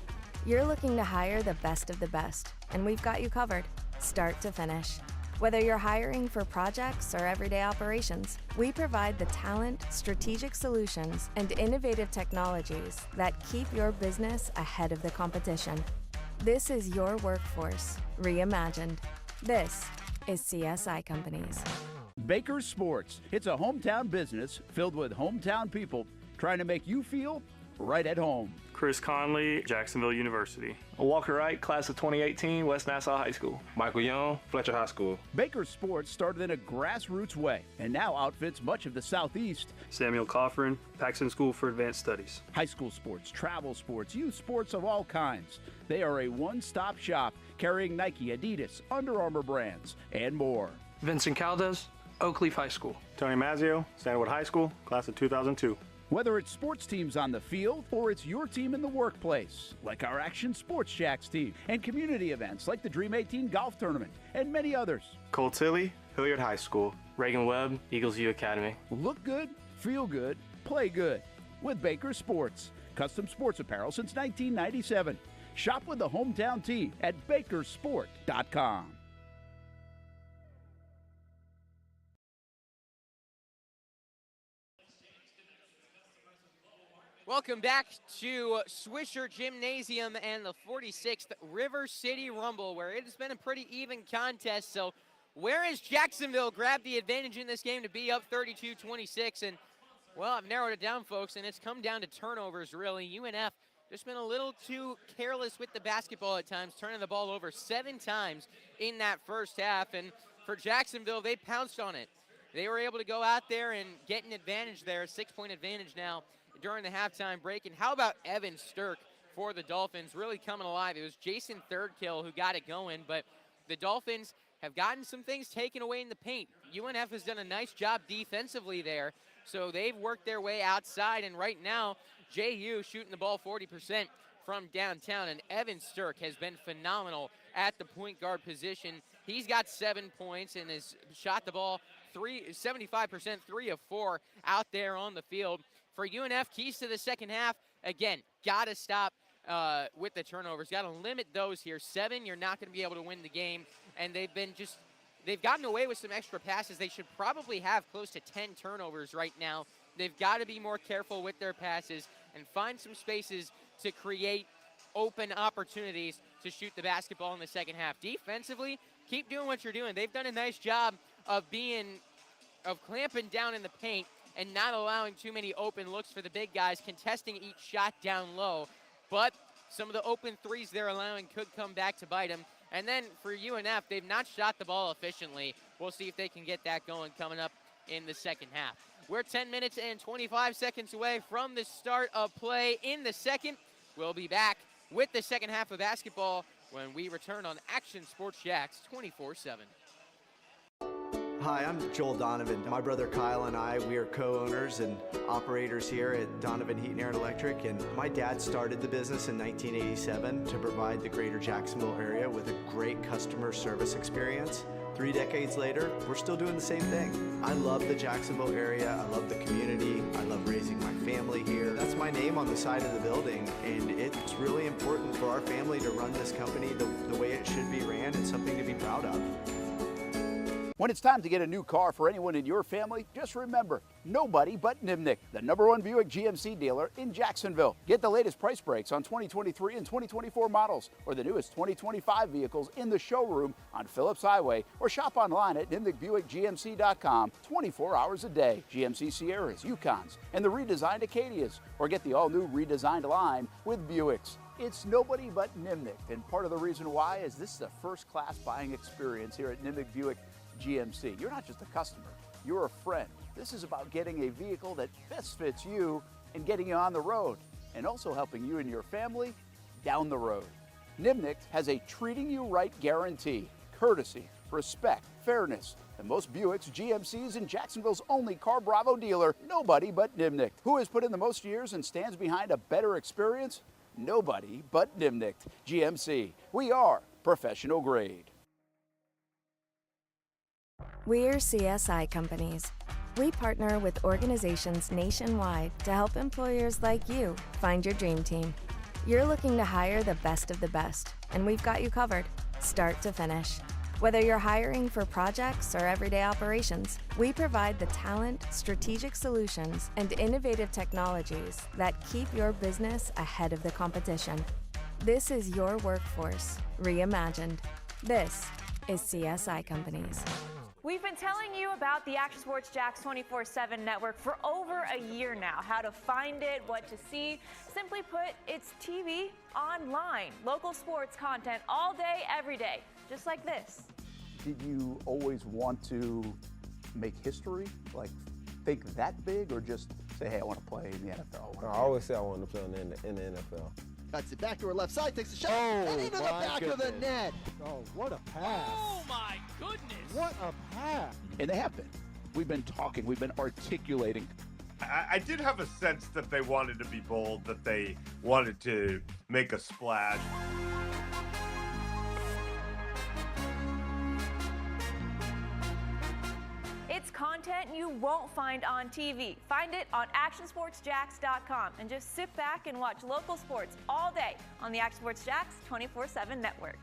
You're looking to hire the best of the best, and we've got you covered, start to finish. Whether you're hiring for projects or everyday operations, we provide the talent, strategic solutions, and innovative technologies that keep your business ahead of the competition. This is your workforce, reimagined. This is CSI Companies. Baker Sports. It's a hometown business filled with hometown people trying to make you feel right at home. Chris Conley, Jacksonville University. Walker Wright, class of 2018, West Nassau High School. Michael Young, Fletcher High School. Baker Sports started in a grassroots way and now outfits much of the Southeast. Samuel Coffrin, Paxton School for Advanced Studies. High school sports, travel sports, youth sports of all kinds. They are a one-stop shop carrying Nike, Adidas, Under Armour brands, and more. Vincent Caldes, Oakleaf High School. Tony Mazzio, Stanwood High School, class of 2002. Whether it's sports teams on the field or it's your team in the workplace, like our Action Sports Jax team, and community events like the Dream 18 Golf Tournament, and many others. Cole Tilly, Hilliard High School. Reagan Webb, Eagles View Academy. Look good, feel good, play good with Baker Sports. Custom sports apparel since 1997. Shop with the hometown team at bakersport.com. Welcome back to Swisher Gymnasium and the 46th River City Rumble, where it has been a pretty even contest. So where has Jacksonville grabbed the advantage in this game to be up 32-26? And, well, I've narrowed it down, folks, and it's come down to turnovers, really. UNF just been a little too careless with the basketball at times, turning the ball over 7 times in that first half. And for Jacksonville, they pounced on it. They were able to go out there and get an advantage there, a 6-point advantage now during the halftime break. And how about Evan Stirk for the Dolphins really coming alive? It was Jason Thirdkill who got it going, but the Dolphins have gotten some things taken away in the paint. UNF has done a nice job defensively there, so they've worked their way outside, and right now, JU shooting the ball 40% from downtown, and Evan Stirk has been phenomenal at the point guard position. He's got 7 points and has shot the ball 75%, 3 of 4 out there on the field. For UNF, keys to the second half, again, got to stop with the turnovers. Got to limit those here. 7, you're not going to be able to win the game. And they've gotten away with some extra passes. They should probably have close to 10 turnovers right now. They've got to be more careful with their passes and find some spaces to create open opportunities to shoot the basketball in the second half. Defensively, keep doing what you're doing. They've done a nice job of clamping down in the paint and not allowing too many open looks for the big guys, contesting each shot down low. But some of the open threes they're allowing could come back to bite them. And then for UNF, they've not shot the ball efficiently. We'll see if they can get that going coming up in the second half. We're 10 minutes and 25 seconds away from the start of play in the second. We'll be back with the second half of basketball when we return on Action Sports Jax 24/7. Hi, I'm Joel Donovan. My brother Kyle and I, we are co-owners and operators here at Donovan Heat and Air and Electric, and my dad started the business in 1987 to provide the greater Jacksonville area with a great customer service experience. 3 decades later, we're still doing the same thing. I love the Jacksonville area, I love the community, I love raising my family here. That's my name on the side of the building, and it's really important for our family to run this company the way it should be ran and something to be proud of. When it's time to get a new car for anyone in your family, just remember, nobody but Nimnick, the #1 Buick GMC dealer in Jacksonville. Get the latest price breaks on 2023 and 2024 models or the newest 2025 vehicles in the showroom on Phillips Highway, or shop online at nimnickbuickgmc.com 24 hours a day. GMC Sierras, Yukons, and the redesigned Acadias, or get the all-new redesigned line with Buicks. It's nobody but Nimnick, and part of the reason why is this is a first-class buying experience here at Nimnick Buick GMC. You're not just a customer, you're a friend. This is about getting a vehicle that best fits you and getting you on the road, and also helping you and your family down the road. Nimnick has a treating you right guarantee, courtesy, respect, fairness. The most Buicks, GMCs, and Jacksonville's only Car Bravo dealer, nobody but Nimnick. Who has put in the most years and stands behind a better experience? Nobody but Nimnick. GMC. We are professional grade. We're CSI companies. We partner with organizations nationwide to help employers like you find your dream team. You're looking to hire the best of the best, and we've got you covered, start to finish. Whether you're hiring for projects or everyday operations, we provide the talent, strategic solutions, and innovative technologies that keep your business ahead of the competition. This is your workforce reimagined. This is CSI Companies. We've been telling you about the Action Sports Jax 24/7 network for over a year now. How to find it, what to see. Simply put, it's TV online. Local sports content all day, every day, just like this. Did you always want to make history? Like, think that big, or just say, hey, I want to play in the NFL? I always say I wanted to play in the NFL. Cuts it back to her left side, takes a shot, and into the back of the net. Oh, what a pass. Oh, my goodness. What a pass. And they have been. We've been talking, we've been articulating. I did have a sense that they wanted to be bold, that they wanted to make a splash. It's content you won't find on TV. Find it on actionsportsjax.com and just sit back and watch local sports all day on the Action Sports Jax 24/7 network.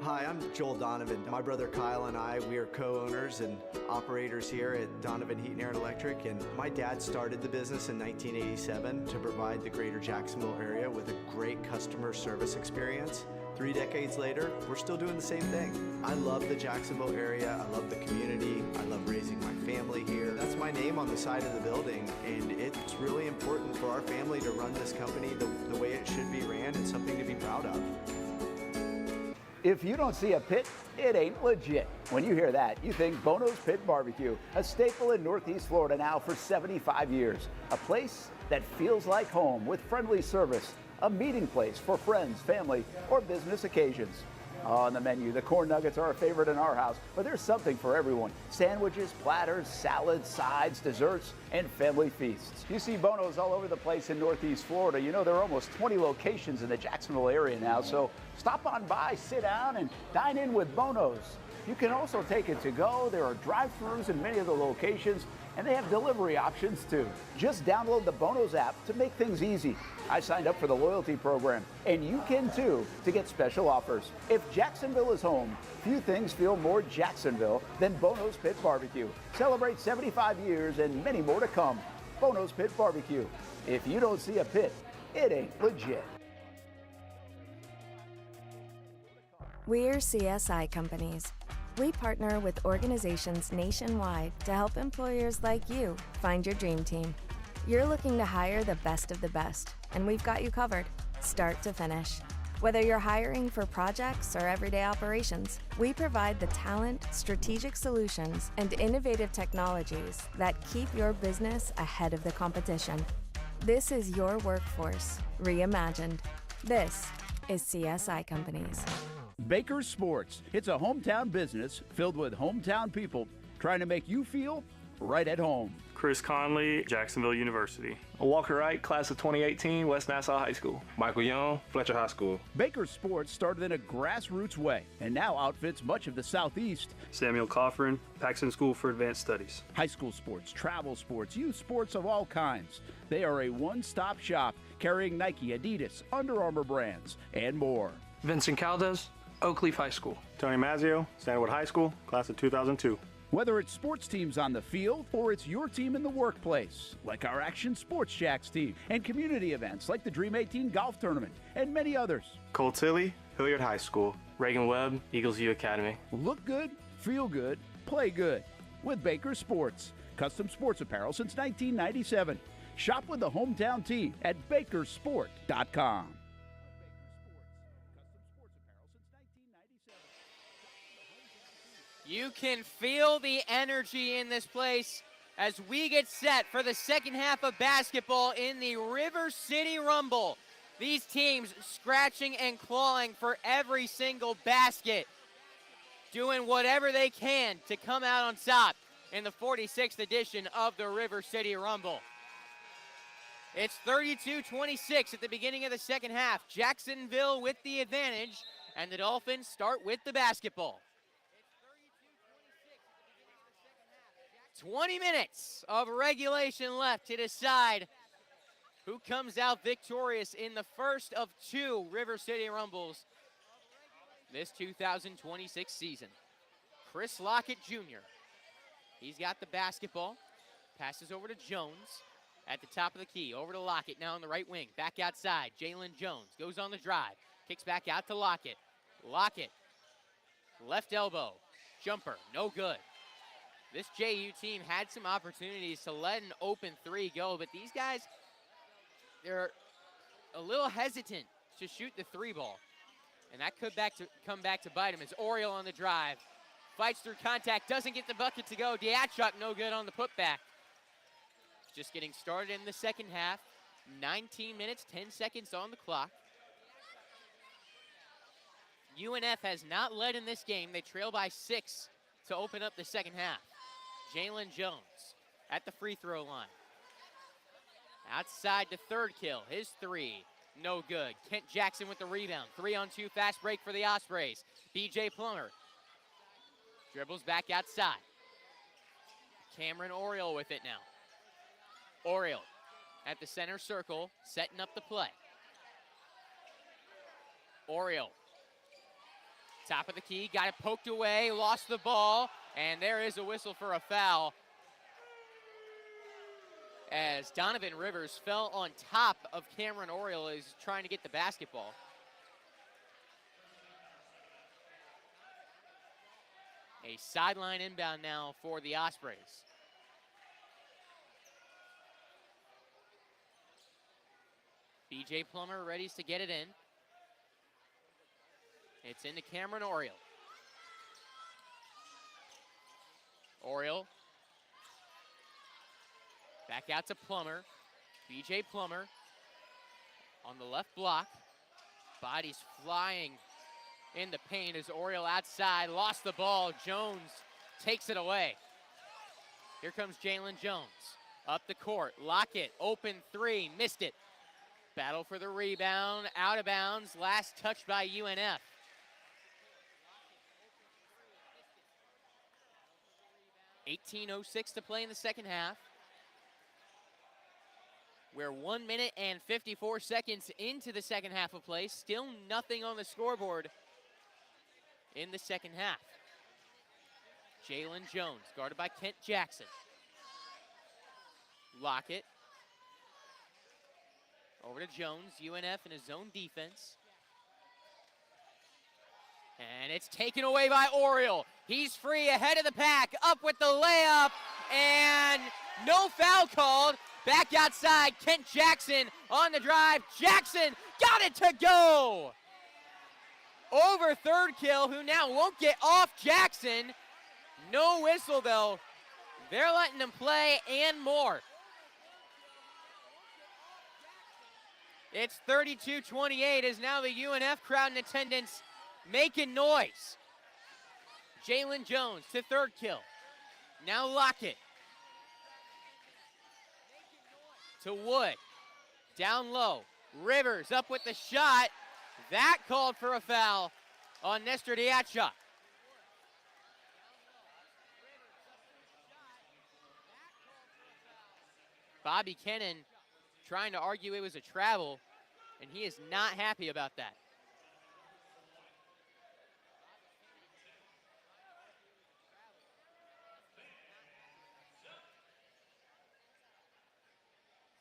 Hi, I'm Joel Donovan. My brother Kyle and I, we are co-owners and operators here at Donovan Heat and Air and Electric, and my dad started the business in 1987 to provide the greater Jacksonville area with a great customer service experience. 3 decades later, we're still doing the same thing. I love the Jacksonville area, I love the community, I love raising my family here. That's my name on the side of the building, and it's really important for our family to run this company the way it should be ran and something to be proud of. If you don't see a pit, it ain't legit. When you hear that, you think Bono's Pit Barbecue, a staple in Northeast Florida now for 75 years. A place that feels like home with friendly service, a meeting place for friends, family, or business occasions. On the menu, the corn nuggets are a favorite in our house, but there's something for everyone. Sandwiches, platters, salads, sides, desserts, and family feasts. You see Bono's all over the place in Northeast Florida. You know, there are almost 20 locations in the Jacksonville area now, so stop on by, sit down, and dine in with Bono's. You can also take it to go. There are drive-thrus in many of the locations, and they have delivery options too. Just download the Bono's app to make things easy. I signed up for the loyalty program, and you can too, to get special offers. If Jacksonville is home, few things feel more Jacksonville than Bono's Pit Barbecue. Celebrate 75 years and many more to come. Bono's Pit Barbecue. If you don't see a pit, it ain't legit. We're CSI companies. We partner with organizations nationwide to help employers like you find your dream team. You're looking to hire the best of the best, and we've got you covered, start to finish. Whether you're hiring for projects or everyday operations, we provide the talent, strategic solutions, and innovative technologies that keep your business ahead of the competition. This is your workforce, reimagined. This is CSI Companies. Baker Sports. It's a hometown business filled with hometown people trying to make you feel right at home. Chris Conley, Jacksonville University. Walker Wright, class of 2018, West Nassau High School. Michael Young, Fletcher High School. Baker Sports started in a grassroots way and now outfits much of the Southeast. Samuel Coffrin, Paxton School for Advanced Studies. High school sports, travel sports, youth sports of all kinds. They are a one-stop shop carrying Nike, Adidas, Under Armour brands, and more. Vincent Caldes, Oak Leaf High School. Tony Mazzio, Stanwood High School, class of 2002. Whether it's sports teams on the field or it's your team in the workplace, like our Action Sports Jax team, and community events like the Dream 18 Golf Tournament, and many others. Cole Tilley, Hilliard High School. Reagan Webb, Eagles View Academy. Look good, feel good, play good with Baker Sports. Custom sports apparel since 1997. Shop with the hometown team at bakersport.com. You can feel the energy in this place as we get set for the second half of basketball in the River City Rumble. These teams scratching and clawing for every single basket, doing whatever they can to come out on top in the 46th edition of the River City Rumble. It's 32-26 at the beginning of the second half. Jacksonville with the advantage, and the Dolphins start with the basketball. 20 minutes of regulation left to decide who comes out victorious in the first of 2 River City Rumbles this 2026 season. Chris Lockett Jr. He's got the basketball. Passes over to Jones at the top of the key. Over to Lockett now on the right wing. Back outside. Jalen Jones goes on the drive. Kicks back out to Lockett. Lockett. Left elbow. Jumper. No good. This JU team had some opportunities to let an open 3 go, but these guys, they're a little hesitant to shoot the 3 ball. And that could come back to bite him as Oriole on the drive. Fights through contact, doesn't get the bucket to go. Diachuk no good on the putback. Just getting started in the second half. 19 minutes, 10 seconds on the clock. UNF has not led in this game. They trail by 6 to open up the second half. Jalen Jones at the free throw line. Outside to third kill. His 3, no good. Kent Jackson with the rebound. 3-on-2 fast break for the Ospreys. BJ Plummer dribbles back outside. Cameron Oriole with it now. Oriole at the center circle, setting up the play. Oriole Top of the key, got it poked away, lost the ball, and there is a whistle for a foul as Donovan Rivers fell on top of Cameron Oriole as he's trying to get the basketball. A sideline inbound now for the Ospreys. BJ Plummer ready to get it in. It's into Cameron Oriole. Oriole. Back out to Plummer. BJ Plummer on the left block. Body's flying in the paint as Oriole outside. Lost the ball. Jones takes it away. Here comes Jalen Jones. Up the court. Lockett. Open three. Missed it. Battle for the rebound. Out of bounds. Last touch by UNF. .806 to play in the second half. We're 1 minute and 54 seconds into the second half of play. Still nothing on the scoreboard in the second half. Jalen Jones, guarded by Kent Jackson. Lockett. Over to Jones, UNF in his zone defense. And it's taken away by Oriole. He's free ahead of the pack, up with the layup, and no foul called. Back outside, Kent Jackson on the drive. Jackson got it to go. Over third kill, who now won't get off Jackson. No whistle though. They're letting him play and more. It's 32-28 as now the UNF crowd in attendance making noise. Jalen Jones to third kill. Now Lockett. To Wood. Down low. Rivers up with the shot. That called for a foul on Nestor Diatchak. Bobby Kennan trying to argue it was a travel, and he is not happy about that.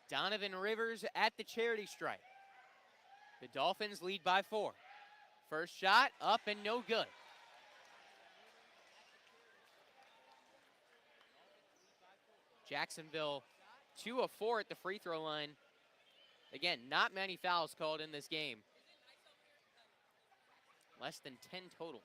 Donovan Rivers at the charity stripe. The Dolphins lead by 4. First shot up and no good. Jacksonville 2 of 4 at the free throw line. Again, not many fouls called in this game. Less than 10 total.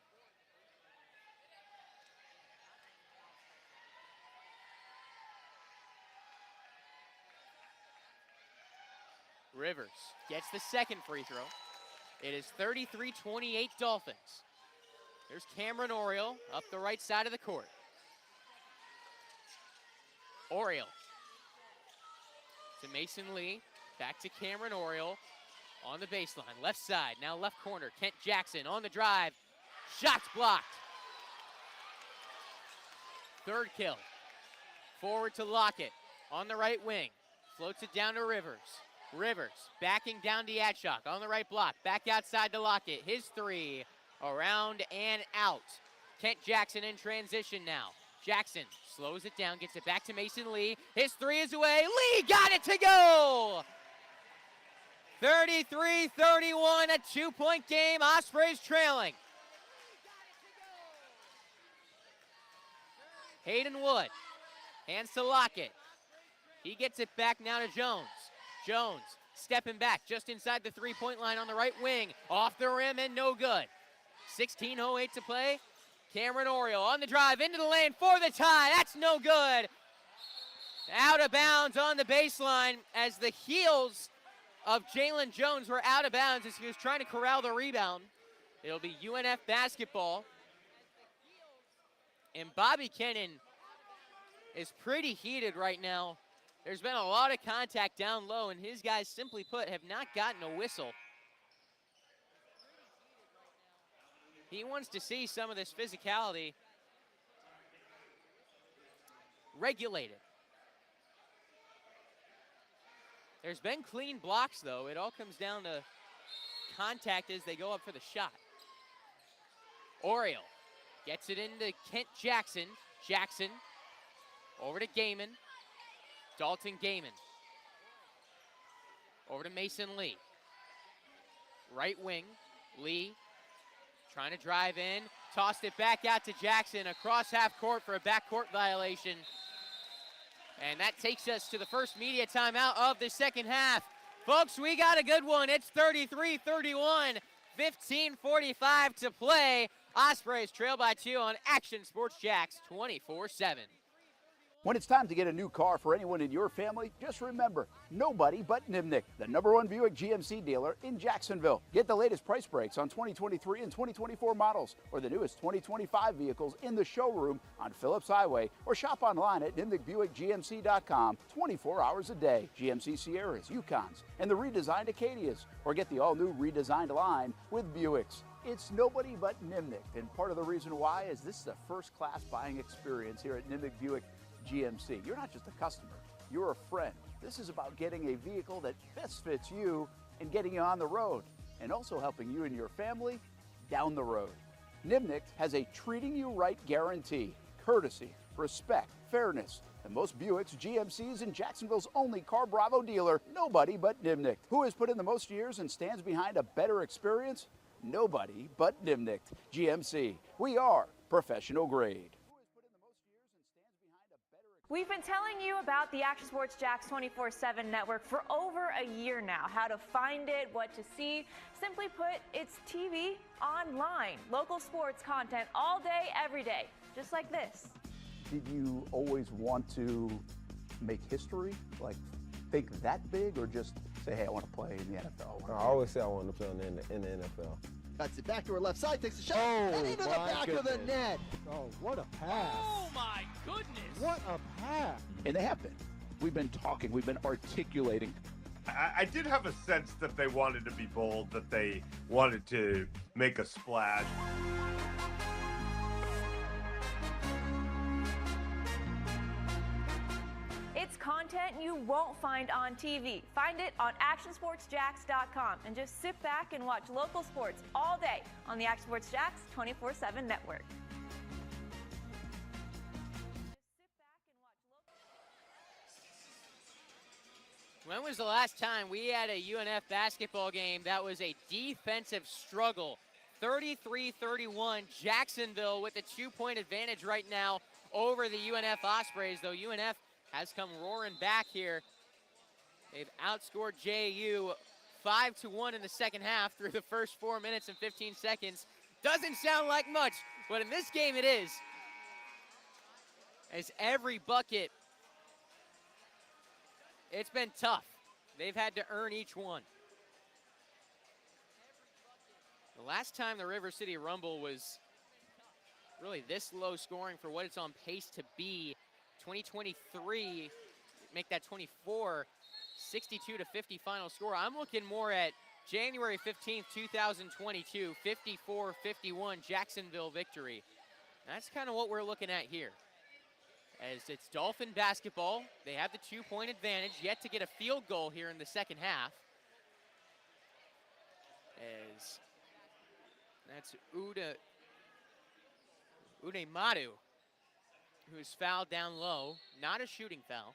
Rivers gets the second free throw. It is 33-28 Dolphins. There's Cameron Oriole up the right side of the court. Oriole to Mason Lee. Back to Cameron Oriole on the baseline. Left side, now left corner. Kent Jackson on the drive. Shots blocked. Third kill. Forward to Lockett on the right wing. Floats it down to Rivers. Rivers backing down to Diatchak on the right block. Back outside to Lockett. His three around and out. Kent Jackson in transition now. Jackson slows it down, gets it back to Mason Lee. His three is away. Lee got it to go! 33-31, a 2-point game. Ospreys trailing. Hayden Wood hands to Lockett. He gets it back now to Jones. Jones stepping back just inside the three-point line on the right wing. Off the rim and no good. 16:08 to play. Cameron Oriole on the drive into the lane for the tie. That's no good. Out of bounds on the baseline as the heels of Jalen Jones were out of bounds as he was trying to corral the rebound. It'll be UNF basketball. And Bobby Kennan is pretty heated right now. There's been a lot of contact down low, and his guys, simply put, have not gotten a whistle. He wants to see some of this physicality regulated. There's been clean blocks, though. It all comes down to contact as they go up for the shot. Oriole gets it into Kent Jackson. Jackson over to Gaiman. Dalton Gaiman. Over to Mason Lee. Right wing, Lee trying to drive in. Tossed it back out to Jackson across half court for a backcourt violation. And that takes us to the first media timeout of the second half. Folks, we got a good one. It's 33-31, 15:45 to play. Ospreys trail by 2 on Action Sports Jax 24/7. When it's time to get a new car for anyone in your family, just remember, nobody but Nimnick, the #1 Buick GMC dealer in Jacksonville. Get the latest price breaks on 2023 and 2024 models or the newest 2025 vehicles in the showroom on Phillips Highway or shop online at nimnickbuickgmc.com 24 hours a day. GMC Sierras, Yukons, and the redesigned Acadias, or get the all-new redesigned line with Buicks. It's nobody but Nimnick, and part of the reason why is this is a first-class buying experience here at Nimnick Buick GMC. You're not just a customer, you're a friend. This is about getting a vehicle that best fits you and getting you on the road, and also helping you and your family down the road. Nimnick has a treating you right guarantee, courtesy, respect, fairness, and most Buicks, GMCs, and Jacksonville's only Car Bravo dealer, nobody but Nimnick. Who has put in the most years and stands behind a better experience? Nobody but Nimnick GMC. We are professional grade. We've been telling you about the Action Sports Jax 24/7 network for over a year now. How to find it, what to see. Simply put, it's TV online. Local sports content all day, every day, just like this. Did you always want to make history? Like, think that big, or just say, hey, I want to play in the NFL? I always say I want to play in the NFL. Cuts it back to her left side, takes a shot, Oh, and into the my back of the goodness. net. Oh, what a pass. Oh my goodness. What a pass. And they have been. We've been talking, we've been articulating. I did have a sense that they wanted to be bold, that they wanted to make a splash. It's content you won't find on TV. Find it on actionsportsjax.com and just sit back and watch local sports all day on the Action Sports Jax 24/7 network. When was the last time we had a UNF basketball game that was a defensive struggle? 33-31, Jacksonville with a 2-point advantage right now over the UNF Ospreys, though UNF has come roaring back here. They've outscored JU 5-1 in the second half through the first 4 minutes and 15 seconds. Doesn't sound like much, but in this game it is. As every bucket, it's been tough. They've had to earn each one. The last time the River City Rumble was really this low scoring for what it's on pace to be, 2023, make that 24, 62-50 final score. I'm looking more at January 15th, 2022, 54-51 Jacksonville victory. That's kind of what we're looking at here. As it's Dolphin basketball, they have the 2-point advantage, yet to get a field goal here in the second half. As that's Udemadu, who's fouled down low. Not a shooting foul.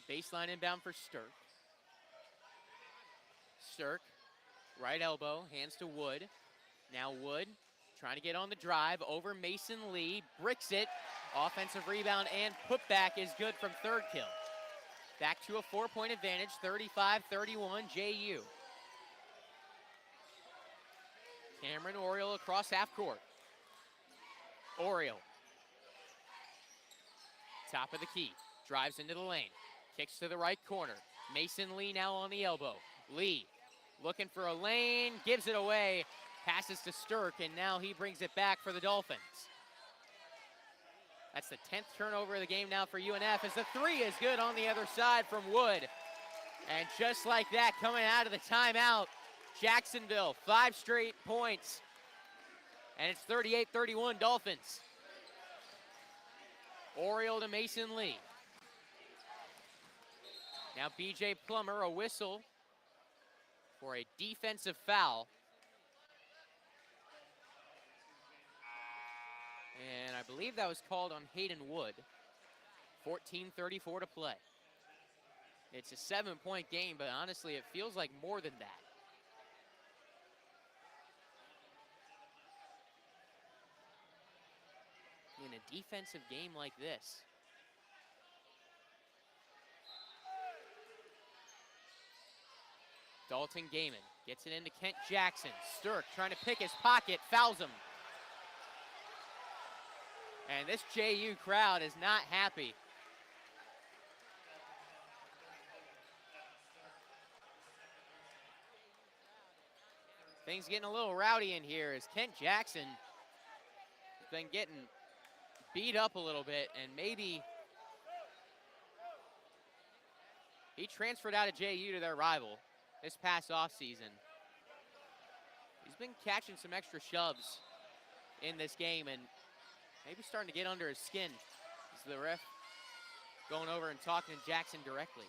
Baseline inbound for Stirk. Stirk, right elbow, hands to Wood. Now Wood trying to get on the drive over Mason Lee, bricks it. Offensive rebound and putback is good from third kill. Back to a 4-point advantage, 35-31 JU. Cameron Oriole across half court. Oriole. Top of the key, drives into the lane, kicks to the right corner. Mason Lee now on the elbow. Lee looking for a lane, gives it away, passes to Stirk, and now he brings it back for the Dolphins. That's the 10th turnover of the game now for UNF, as the 3 is good on the other side from Wood. And just like that, coming out of the timeout, Jacksonville, 5 straight points. And it's 38-31 Dolphins. Oriole to Mason Lee. Now BJ Plummer, a whistle for a defensive foul. believe that was called on Hayden Wood. 14:34 to play. It's a 7-point game, but honestly, it feels like more than that. In a defensive game like this. Dalton Gaiman gets it into Kent Jackson. Stirk trying to pick his pocket, fouls him. And this JU crowd is not happy. Things getting a little rowdy in here as Kent Jackson has been getting beat up a little bit, and maybe he transferred out of JU to their rival this past offseason. He's been catching some extra shoves in this game and maybe starting to get under his skin. As the ref going over and talking to Jackson directly.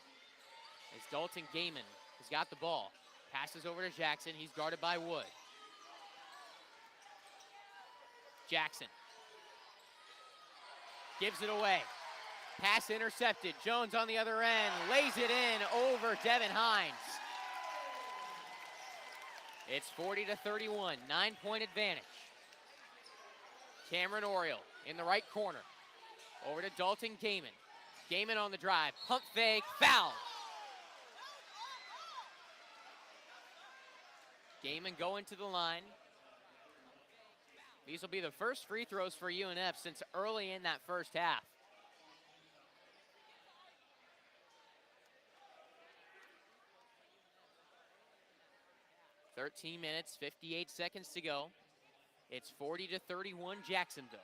As Dalton Gaiman has got the ball. Passes over to Jackson. He's guarded by Wood. Jackson gives it away. Pass intercepted. Jones on the other end. Lays it in over Devin Hines. It's 40-31. 9-point advantage. Cameron Oriole in the right corner. Over to Dalton Gaiman. Gaiman on the drive. Pump fake. Foul. Gaiman going to the line. These will be the first free throws for UNF since early in that first half. "13 minutes, 58 seconds to go. It's 40-31 Jacksonville.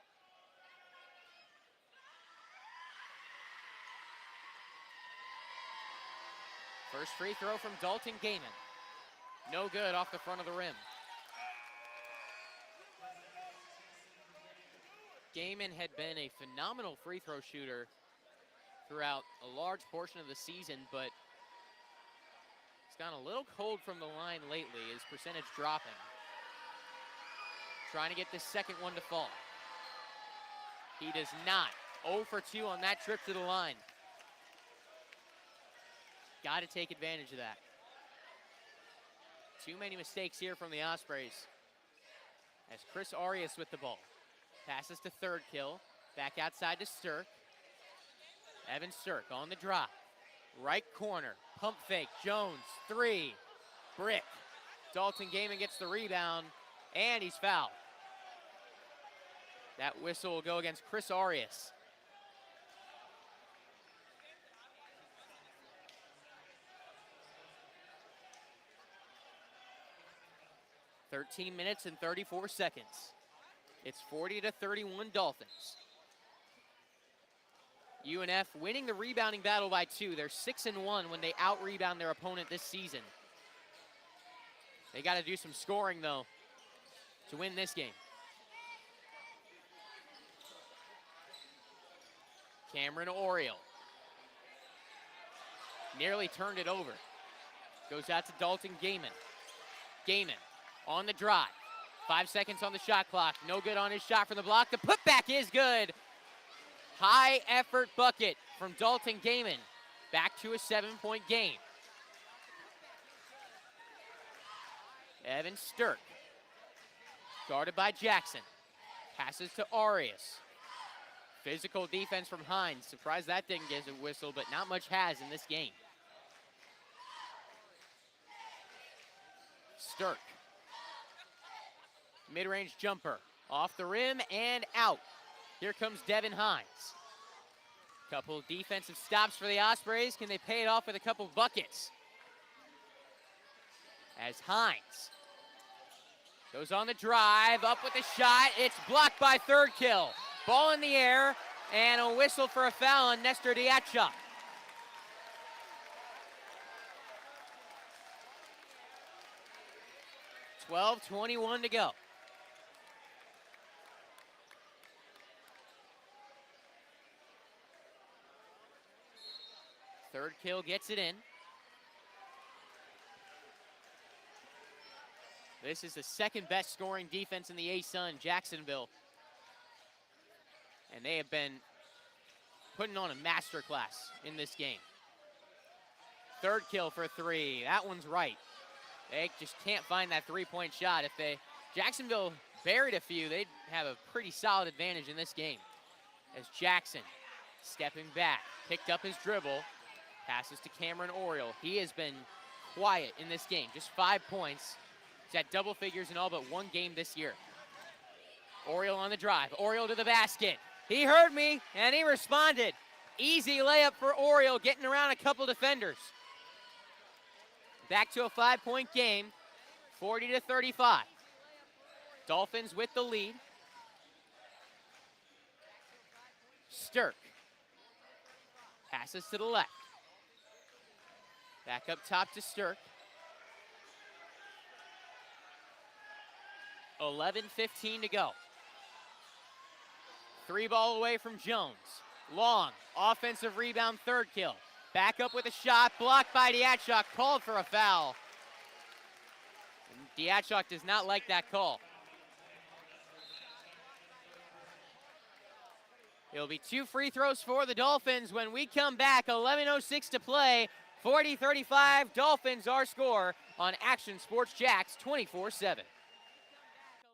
First free throw from Dalton Gaiman. No good off the front of the rim. Gaiman had been a phenomenal free throw shooter throughout a large portion of the season, but he's gone a little cold from the line lately, his percentage dropping. Trying to get this second one to fall. He does not. 0 for 2 on that trip to the line. Got to take advantage of that. Too many mistakes here from the Ospreys. As Chris Arias with the ball. Passes to third kill. Back outside to Stirk. Evan Stirk on the drive. Right corner. Pump fake. Jones. 3. Brick. Dalton Gaiman gets the rebound. And he's fouled. That whistle will go against Chris Arias. "13 minutes and 34 seconds. It's 40-31 Dolphins. UNF winning the rebounding battle by 2. They're 6-1 when they out-rebound their opponent this season. They got to do some scoring, though, to win this game. Cameron Oriole. Nearly turned it over. Goes out to Dalton Gaiman. Gaiman on the drive. 5 seconds on the shot clock. No good on his shot from the block. The putback is good. High effort bucket from Dalton Gaiman. Back to a 7-point game. Evan Stirk. Guarded by Jackson. Passes to Arias. Physical defense from Hines. Surprised that didn't get a whistle, but not much has in this game. Stirk. Mid-range jumper. Off the rim and out. Here comes Devin Hines. Couple defensive stops for the Ospreys. Can they pay it off with a couple buckets? As Hines goes on the drive, up with the shot. It's blocked by third kill. Ball in the air, and a whistle for a foul on Nestor Diatcha. .12:21 to go. Third kill gets it in. This is the second best scoring defense in the A-Sun, Jacksonville. And they have been putting on a masterclass in this game. Third kill for three. That one's right. They just can't find that three-point shot. If Jacksonville buried a few, they'd have a pretty solid advantage in this game. As Jackson stepping back, picked up his dribble, passes to Cameron Oriole. He has been quiet in this game, just 5 points. He's at double figures in all but one game this year. Oriole on the drive, Oriole to the basket. He heard me, and he responded. Easy layup for Oriole, getting around a couple defenders. Back to a 5-point game, 40-35. Dolphins with the lead. Stirk passes to the left. Back up top to Stirk. 11:15 to go. Three ball away from Jones. Long, offensive rebound, third kill. Back up with a shot, blocked by Diatchok, called for a foul. And Diatchok does not like that call. It'll be 2 free throws for the Dolphins when we come back. 11:06 to play. 40-35, Dolphins our score on Action Sports Jax 24/7.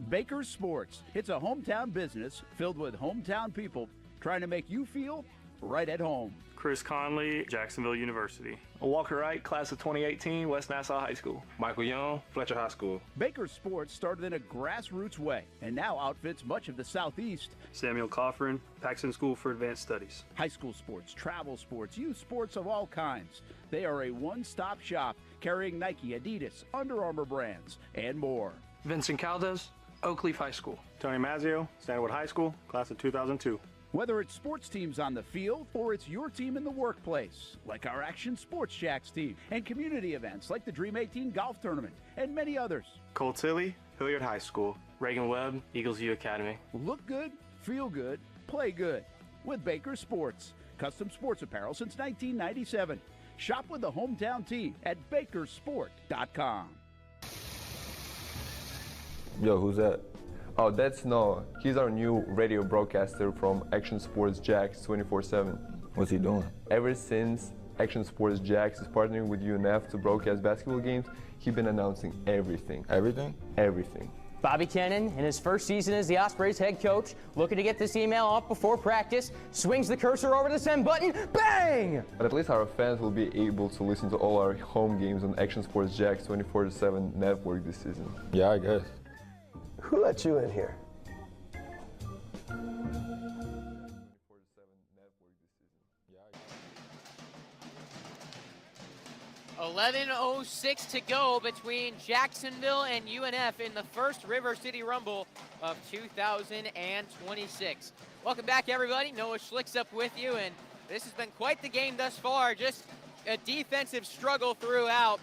Baker Sports. It's a hometown business filled with hometown people trying to make you feel right at home. Chris Conley, Jacksonville University. Walker Wright, class of 2018, West Nassau High School. Michael Young, Fletcher High School. Baker Sports started in a grassroots way and now outfits much of the Southeast. Samuel Coffrin, Paxton School for Advanced Studies. High school sports, travel sports, youth sports of all kinds. They are a one-stop shop carrying Nike, Adidas, Under Armour brands, and more. Vincent Caldes, Oakleaf High School. Tony Mazzio, Stanwood High School, class of 2002. Whether it's sports teams on the field or it's your team in the workplace, like our Action Sports Jax team, and community events like the Dream 18 Golf Tournament, and many others. Cole Tilly, Hilliard High School. Reagan Webb, Eagles U Academy. Look good, feel good, play good with Baker Sports. Custom sports apparel since 1997. Shop with the hometown team at bakersport.com. Yo, who's that? Oh, that's Noah. He's our new radio broadcaster from Action Sports Jax 24/7. What's he doing? Ever since Action Sports Jax is partnering with UNF to broadcast basketball games, he's been announcing everything. Everything? Everything. Bobby Kennan, in his first season as the Ospreys head coach, looking to get this email off before practice, swings the cursor over the send button, bang! But at least our fans will be able to listen to all our home games on Action Sports Jax 24/7 network this season. Yeah, I guess. Who let you in here? 11:06 to go between Jacksonville and UNF in the first River City Rumble of 2026. Welcome back, everybody. Noah Schlicksup with you, and this has been quite the game thus far. Just a defensive struggle throughout.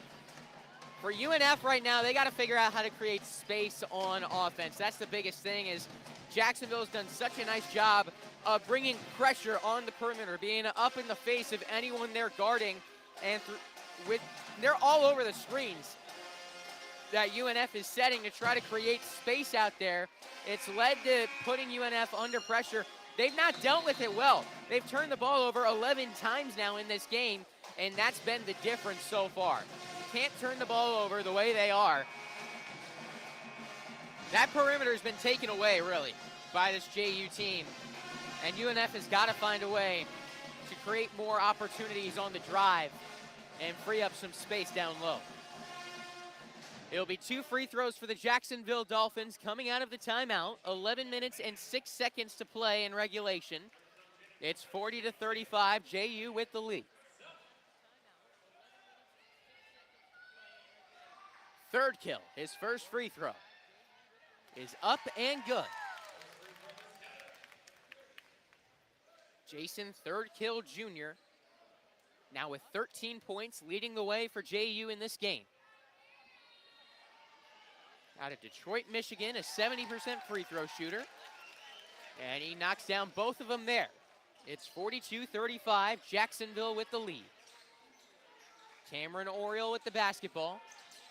For UNF right now, they got to figure out how to create space on offense. That's the biggest thing. Is Jacksonville's done such a nice job of bringing pressure on the perimeter, being up in the face of anyone they're guarding, and they're all over the screens that UNF is setting to try to create space out there. It's led to putting UNF under pressure. They've not dealt with it well. They've turned the ball over 11 times now in this game, and that's been the difference so far. Can't turn the ball over the way they are. That perimeter has been taken away, really, by this JU team. And UNF has got to find a way to create more opportunities on the drive and free up some space down low. It'll be 2 free throws for the Jacksonville Dolphins coming out of the timeout. 11 minutes and 6 seconds to play in regulation. It's 40-35, JU with the lead. Third kill, his first free throw, is up and good. Jason Third Kill Jr. now with 13 points, leading the way for JU in this game. Out of Detroit, Michigan, a 70% free throw shooter. And he knocks down both of them there. It's 42-35, Jacksonville with the lead. Cameron Oriole with the basketball.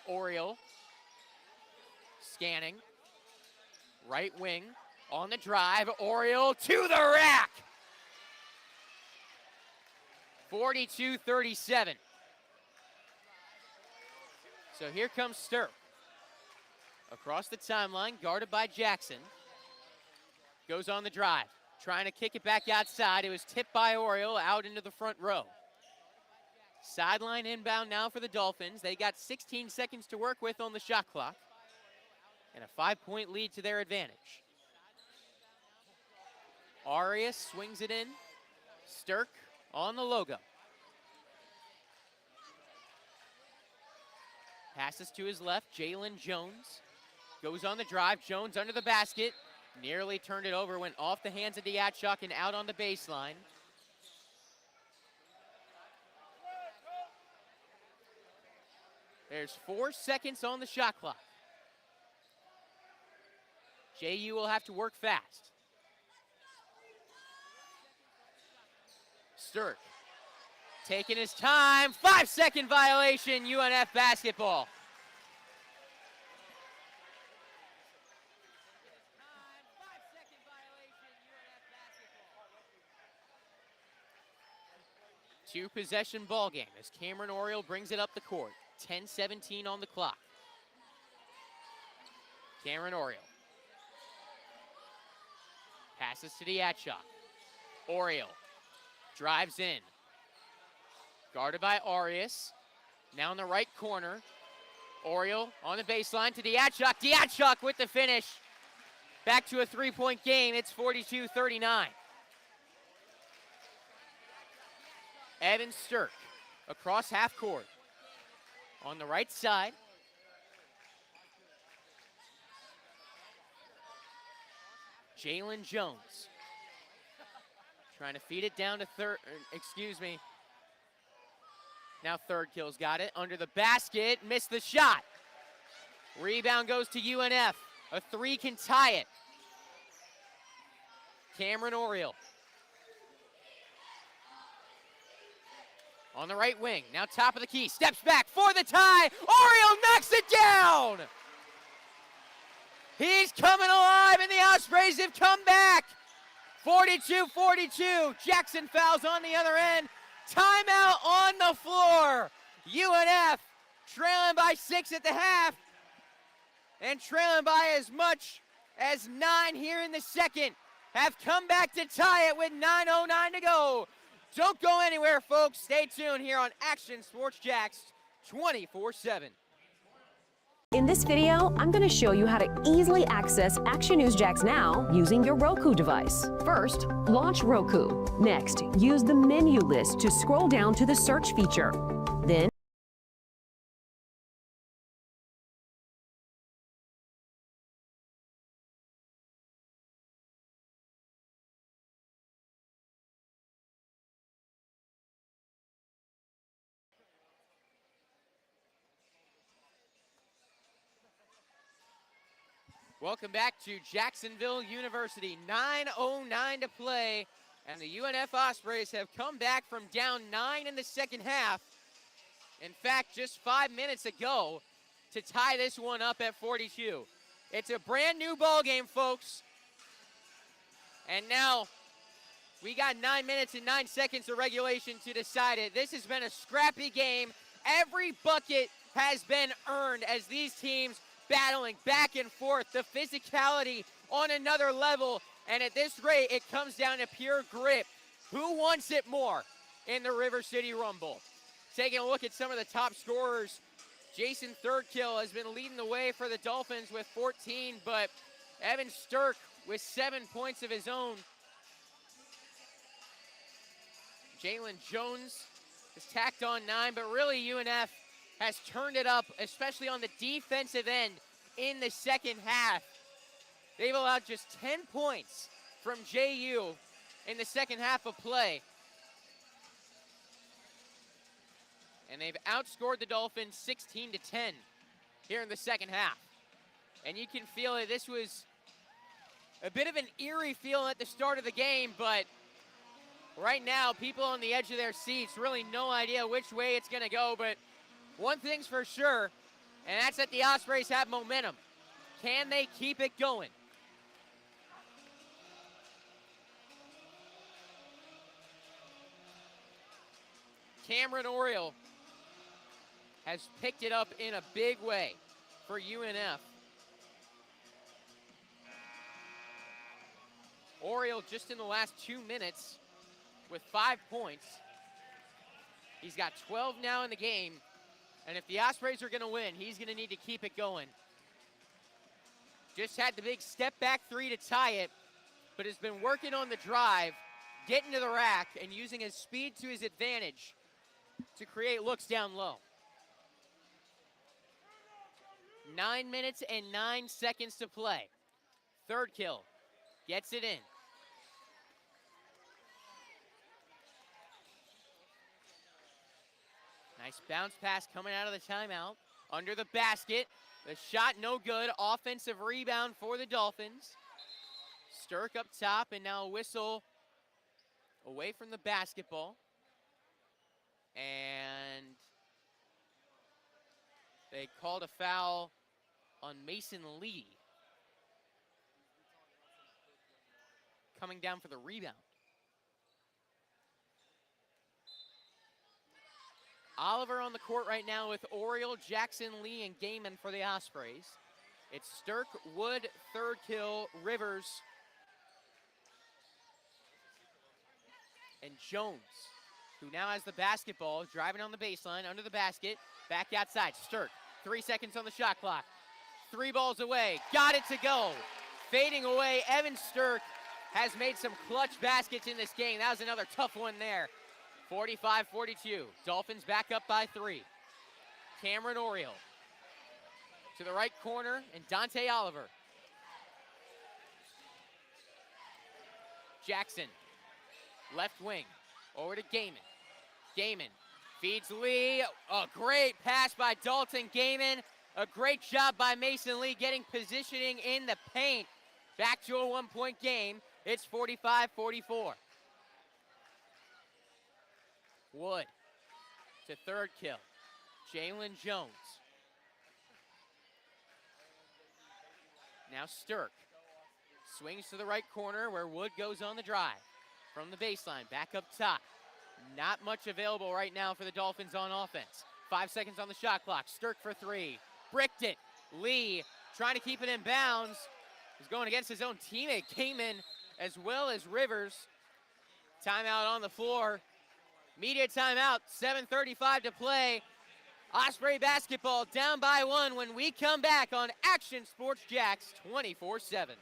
Oriole scanning. Right wing. On the drive, Oriole to the rack. 42-37. So here comes Stirk. Across the timeline, guarded by Jackson. Goes on the drive, trying to kick it back outside. It was tipped by Oriole out into the front row. Sideline inbound now for the Dolphins. They got 16 seconds to work with on the shot clock. And a 5-point lead to their advantage. Arias swings it in. Stirk on the logo. Passes to his left, Jalen Jones. Goes on the drive, Jones under the basket. Nearly turned it over, went off the hands of Diachuk and out on the baseline. There's 4 seconds on the shot clock. JU will have to work fast. Stirk taking his time. 5-second violation, UNF basketball. Two-possession ball game as Cameron Oriole brings it up the court. 10-17 on the clock. Cameron Oriole. Passes to Diachuk. Oriole drives in. Guarded by Arias. Now in the right corner. Oriole on the baseline to Diachuk. Diachuk with the finish. Back to a three-point game. It's 42-39. Evan Stirk across half court. On the right side. Jalen Jones. Trying to feed it down to Now Third Kill's got it. Under the basket, missed the shot. Rebound goes to UNF. A three can tie it. Cameron Oriole. On the right wing, now top of the key, steps back for the tie. Oriole knocks it down. He's coming alive, and the Ospreys have come back. 42-42, Jackson fouls on the other end. Timeout on the floor. UNF trailing by 6 at the half and trailing by as much as 9 here in the second. Have come back to tie it with 9:09 to go. Don't go anywhere, folks. Stay tuned here on Action Sports Jax 24/7. In this video, I'm going to show you how to easily access Action News Jax now using your Roku device. First, launch Roku. Next, use the menu list to scroll down to the search feature. Then, welcome back to Jacksonville University. 9:09 to play, and the UNF Ospreys have come back from down 9 in the second half. In fact, just 5 minutes ago to tie this one up at 42. It's a brand new ball game, folks. And now we got 9 minutes and 9 seconds of regulation to decide it. This has been a scrappy game. Every bucket has been earned as these teams battling back and forth, the physicality on another level, and at this rate, it comes down to pure grit. Who wants it more in the River City Rumble? Taking a look at some of the top scorers, Jason Thirdkill has been leading the way for the Dolphins with 14, but Evan Stirk with 7 points of his own. Jalen Jones has tacked on 9, but really UNF has turned it up, especially on the defensive end in the second half. They've allowed just 10 points from JU in the second half of play. And they've outscored the Dolphins 16-10 here in the second half. And you can feel it. This was a bit of an eerie feel at the start of the game, but right now, people on the edge of their seats, really no idea which way it's going to go, but one thing's for sure, and that's that the Ospreys have momentum. Can they keep it going? Cameron Oriole has picked it up in a big way for UNF. Oriole just in the last 2 minutes with 5 points. He's got 12 now in the game, and if the Ospreys are going to win, he's going to need to keep it going. Just had the big step back three to tie it, but has been working on the drive, getting to the rack, and using his speed to his advantage to create looks down low. 9 minutes and 9 seconds to play. Third kill, gets it in. Nice bounce pass coming out of the timeout. Under the basket. The shot no good. Offensive rebound for the Dolphins. Stirk up top, and now a whistle away from the basketball. And they called a foul on Mason Lee. Coming down for the rebound. Oliver on the court right now with Oriole, Jackson, Lee, and Gaiman for the Ospreys. It's Stirk, Wood, third kill, Rivers, and Jones, who now has the basketball, driving on the baseline, under the basket, back outside. Stirk, 3 seconds on the shot clock. 3 balls away, got it to go. Fading away, Evan Stirk has made some clutch baskets in this game. That was another tough one there. 45-42, Dolphins back up by 3. Cameron Oriole to the right corner, and Dante Oliver. Jackson, left wing, over to Gaiman. Gaiman feeds Lee, a great pass by Dalton Gaiman. A great job by Mason Lee getting positioning in the paint. Back to a 1-point game, it's 45-44. Wood to third kill, Jalen Jones. Now Stirk swings to the right corner where Wood goes on the drive. From the baseline, back up top. Not much available right now for the Dolphins on offense. 5 seconds on the shot clock. Stirk for 3, bricked it. Lee trying to keep it in bounds. He's going against his own teammate, Gaiman, as well as Rivers. Timeout on the floor. Media timeout, 7:35 to play. Osprey basketball down by 1 when we come back on Action Sports Jax 24/7.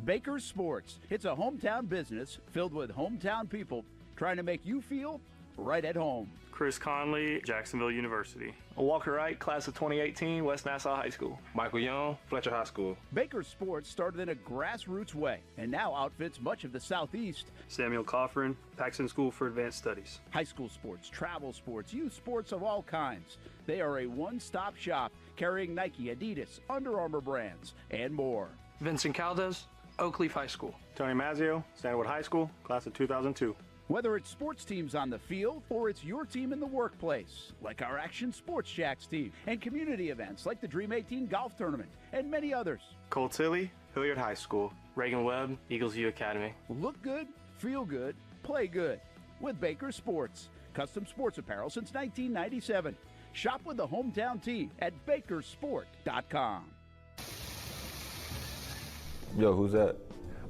Baker Sports. It's a hometown business filled with hometown people trying to make you feel right at home. Chris Conley, Jacksonville University. Walker Wright, class of 2018, West Nassau High School. Michael Young, Fletcher High School. Baker Sports started in a grassroots way and now outfits much of the Southeast. Samuel Coffrin, Paxton School for Advanced Studies. High school sports, travel sports, youth sports of all kinds. They are a one-stop shop carrying Nike, Adidas, Under Armour brands, and more. Vincent Caldes, Oakleaf High School. Tony Mazzio, Stanwood High School, class of 2002. Whether it's sports teams on the field or it's your team in the workplace, like our Action Sports Jax team, and community events like the Dream 18 Golf Tournament, and many others. Cole Tilley, Hilliard High School. Reagan Webb, Eagles View Academy. Look good, feel good, play good with Baker Sports. Custom sports apparel since 1997. Shop with the hometown team at bakersport.com. Yo, who's that?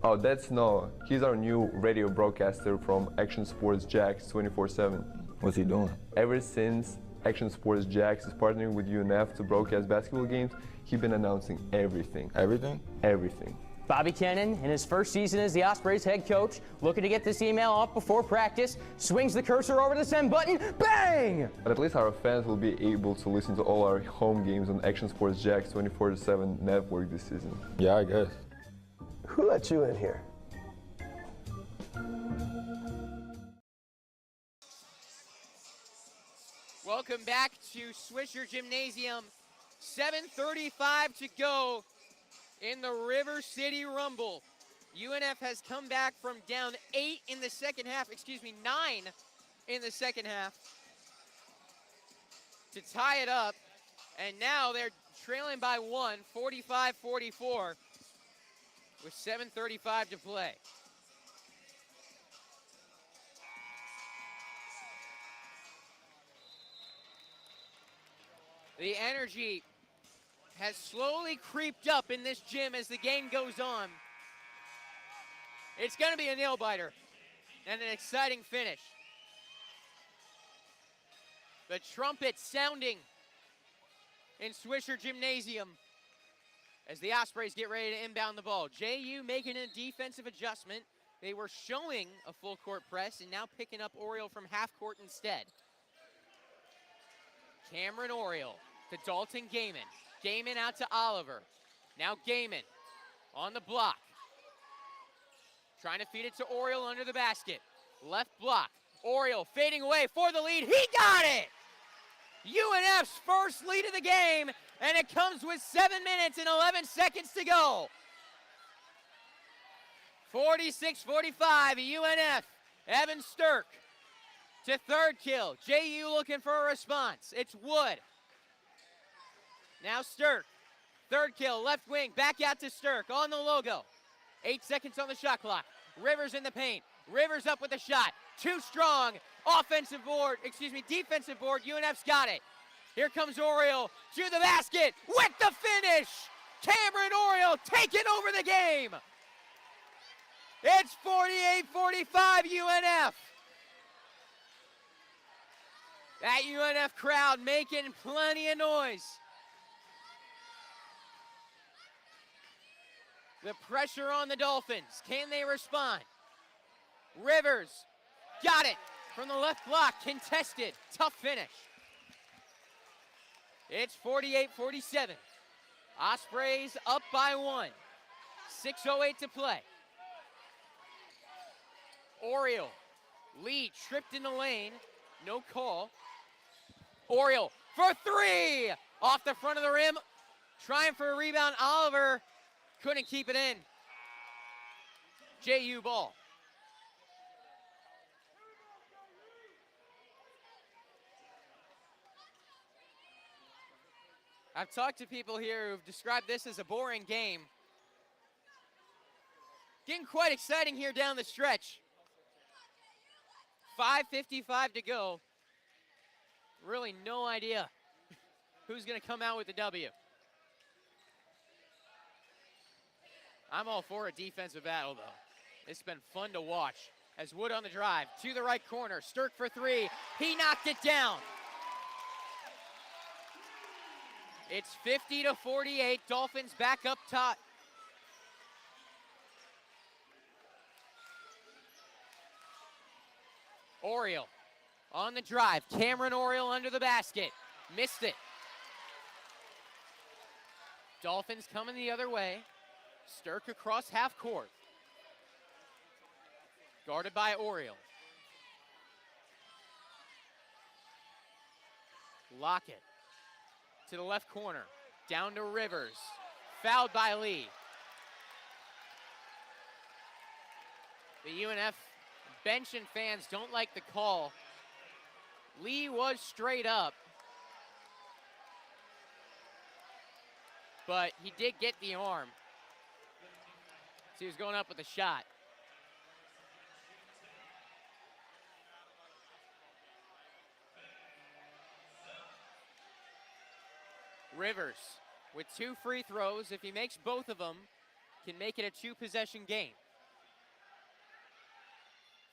Oh, that's Noah. He's our new radio broadcaster from Action Sports Jax 24/7. What's he doing? Ever since Action Sports Jax is partnering with UNF to broadcast basketball games, he's been announcing everything. Everything? Everything. Bobby Kennan, in his first season as the Ospreys head coach, looking to get this email off before practice, swings the cursor over the send button, bang! But at least our fans will be able to listen to all our home games on Action Sports Jax 24/7 network this season. Yeah, I guess. Who let you in here? Welcome back to Swisher Gymnasium. 7:35 to go in the River City Rumble. UNF has come back from down 8 in the second half, 9 in the second half to tie it up. And now they're trailing by 1, 45-44. With 7:35 to play. The energy has slowly creeped up in this gym as the game goes on. It's going to be a nail-biter and an exciting finish. The trumpet sounding in Swisher Gymnasium as the Ospreys get ready to inbound the ball. JU making a defensive adjustment. They were showing a full court press and now picking up Oriole from half court instead. Cameron Oriole to Dalton Gaiman. Gaiman out to Oliver. Now Gaiman on the block. Trying to feed it to Oriole under the basket. Left block. Oriole fading away for the lead. He got it! UNF's first lead of the game, and it comes with 7 minutes and 11 seconds to go. 46-45, UNF. Evan Stirk to third kill. JU looking for a response. It's Wood. Now Stirk. Third kill, left wing, back out to Stirk on the logo. 8 seconds on the shot clock. Rivers in the paint. Rivers up with a shot. Too strong. Defensive board. UNF's got it. Here comes Oriole to the basket with the finish. Cameron Oriole taking over the game. It's 48-45 UNF. That UNF crowd making plenty of noise. The pressure on the Dolphins. Can they respond? Rivers got it from the left block. Contested. Tough finish. It's 48-47. Ospreys up by 1. 6:08 to play. Oriole. Lee tripped in the lane. No call. Oriole for 3. Off the front of the rim. Trying for a rebound. Oliver couldn't keep it in. JU ball. I've talked to people here who've described this as a boring game. Getting quite exciting here down the stretch. 5:55 to go. Really no idea who's going to come out with the W. I'm all for a defensive battle, though. It's been fun to watch. As Wood on the drive, to the right corner. Stirk for 3. He knocked it down. It's 50-48. Dolphins back up top. Oriole on the drive. Cameron Oriole under the basket. Missed it. Dolphins coming the other way. Stirk across half court. Guarded by Oriole. Lockett to the left corner. Down to Rivers. Fouled by Lee. The UNF bench and fans don't like the call. Lee was straight up, but he did get the arm. So he was going up with a shot. Rivers with 2 free throws. If he makes both of them, can make it a 2-possession game.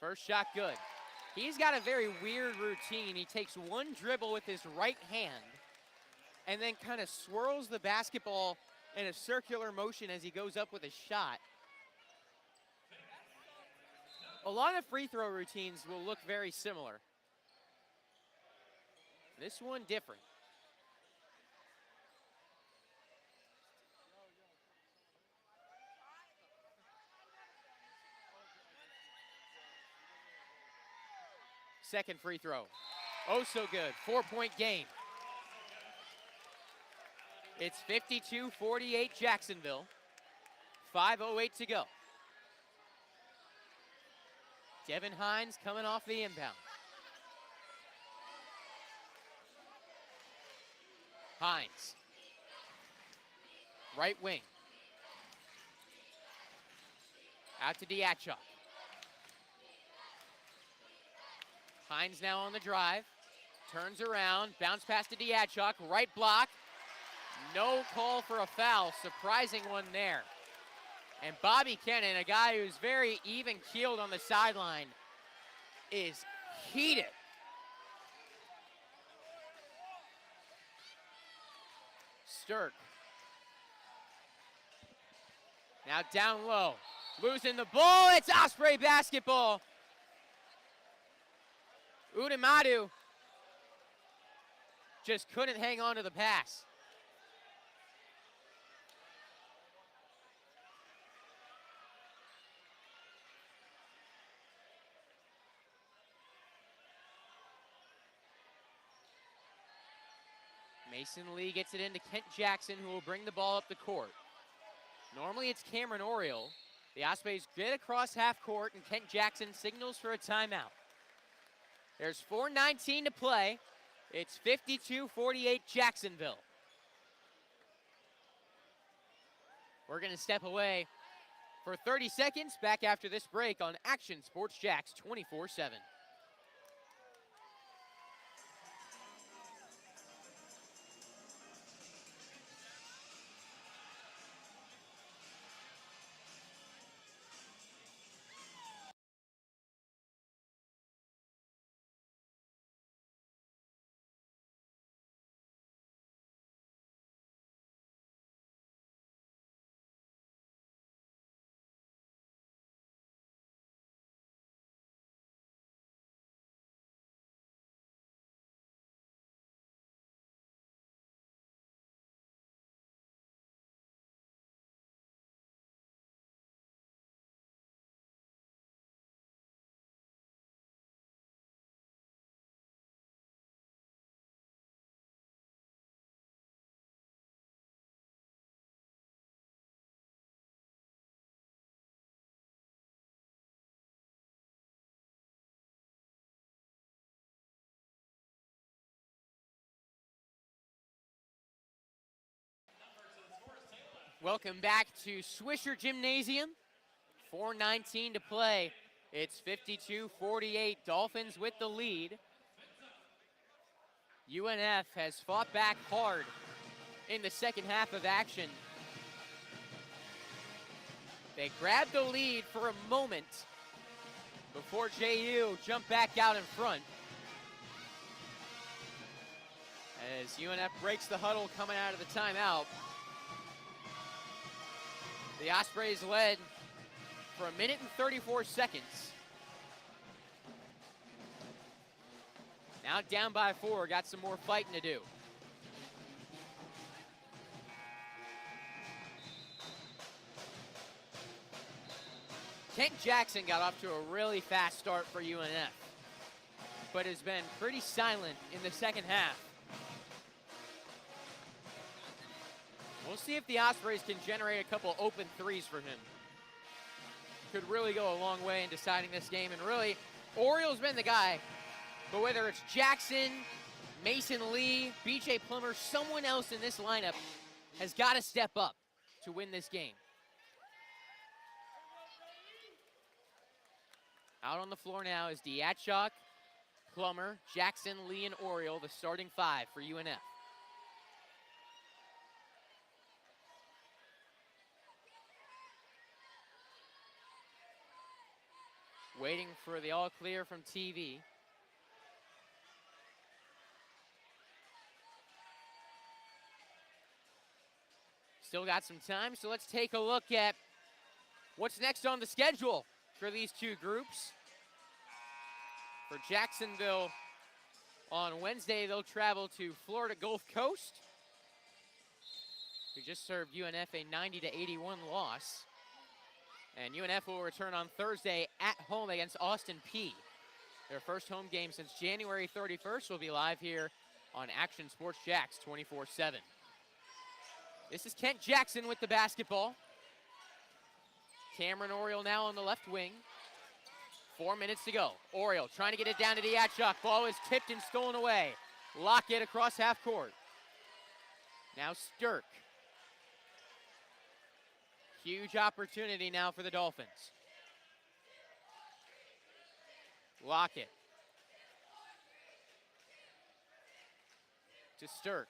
First shot good. He's got a very weird routine. He takes one dribble with his right hand and then kind of swirls the basketball in a circular motion as he goes up with a shot. A lot of free throw routines will look very similar. This one different. Second free throw. Oh, so good. 4-point game. It's 52-48 Jacksonville. 5:08 to go. Devin Hines coming off the inbound. Hines. Right wing. Out to Diachok. Hines now on the drive. Turns around, bounce pass to Diachuk, right block. No call for a foul, surprising one there. And Bobby Kennan, a guy who's very even-keeled on the sideline, is heated. Stirk. Now down low, losing the ball, it's Osprey basketball. Udamadu just couldn't hang on to the pass. Mason Lee gets it into Kent Jackson, who will bring the ball up the court. Normally it's Cameron Oriole. The Ospreys get across half court, and Kent Jackson signals for a timeout. There's 4:19 to play. It's 52-48 Jacksonville. We're going to step away for 30 seconds. Back after this break on Action Sports Jax 24/7. Welcome back to Swisher Gymnasium. 4:19 to play. It's 52-48. Dolphins with the lead. UNF has fought back hard in the second half of action. They grabbed the lead for a moment before JU jumped back out in front. As UNF breaks the huddle coming out of the timeout. The Ospreys led for 1 minute and 34 seconds. Now down by 4, got some more fighting to do. Kent Jackson got off to a really fast start for UNF, but has been pretty silent in the second half. We'll see if the Ospreys can generate a couple open threes for him. Could really go a long way in deciding this game. And really, Oriole's been the guy. But whether it's Jackson, Mason Lee, BJ Plummer, someone else in this lineup has got to step up to win this game. Out on the floor now is Diachuk, Plummer, Jackson, Lee, and Oriole, the starting 5 for UNF. Waiting for the all clear from TV. Still got some time, so let's take a look at what's next on the schedule for these two groups. For Jacksonville, on Wednesday, they'll travel to Florida Gulf Coast, who just served UNF a 90-81 loss. And UNF will return on Thursday at home against Austin Peay. Their first home game since January 31st will be live here on Action Sports Jax 24/7. This is Kent Jackson with the basketball. Cameron Oriole now on the left wing. 4 minutes to go. Oriole trying to get it down to Diachuk. Ball is tipped and stolen away. Lockett across half court. Now Stirk. Huge opportunity now for the Dolphins. Lockett. to Stirk.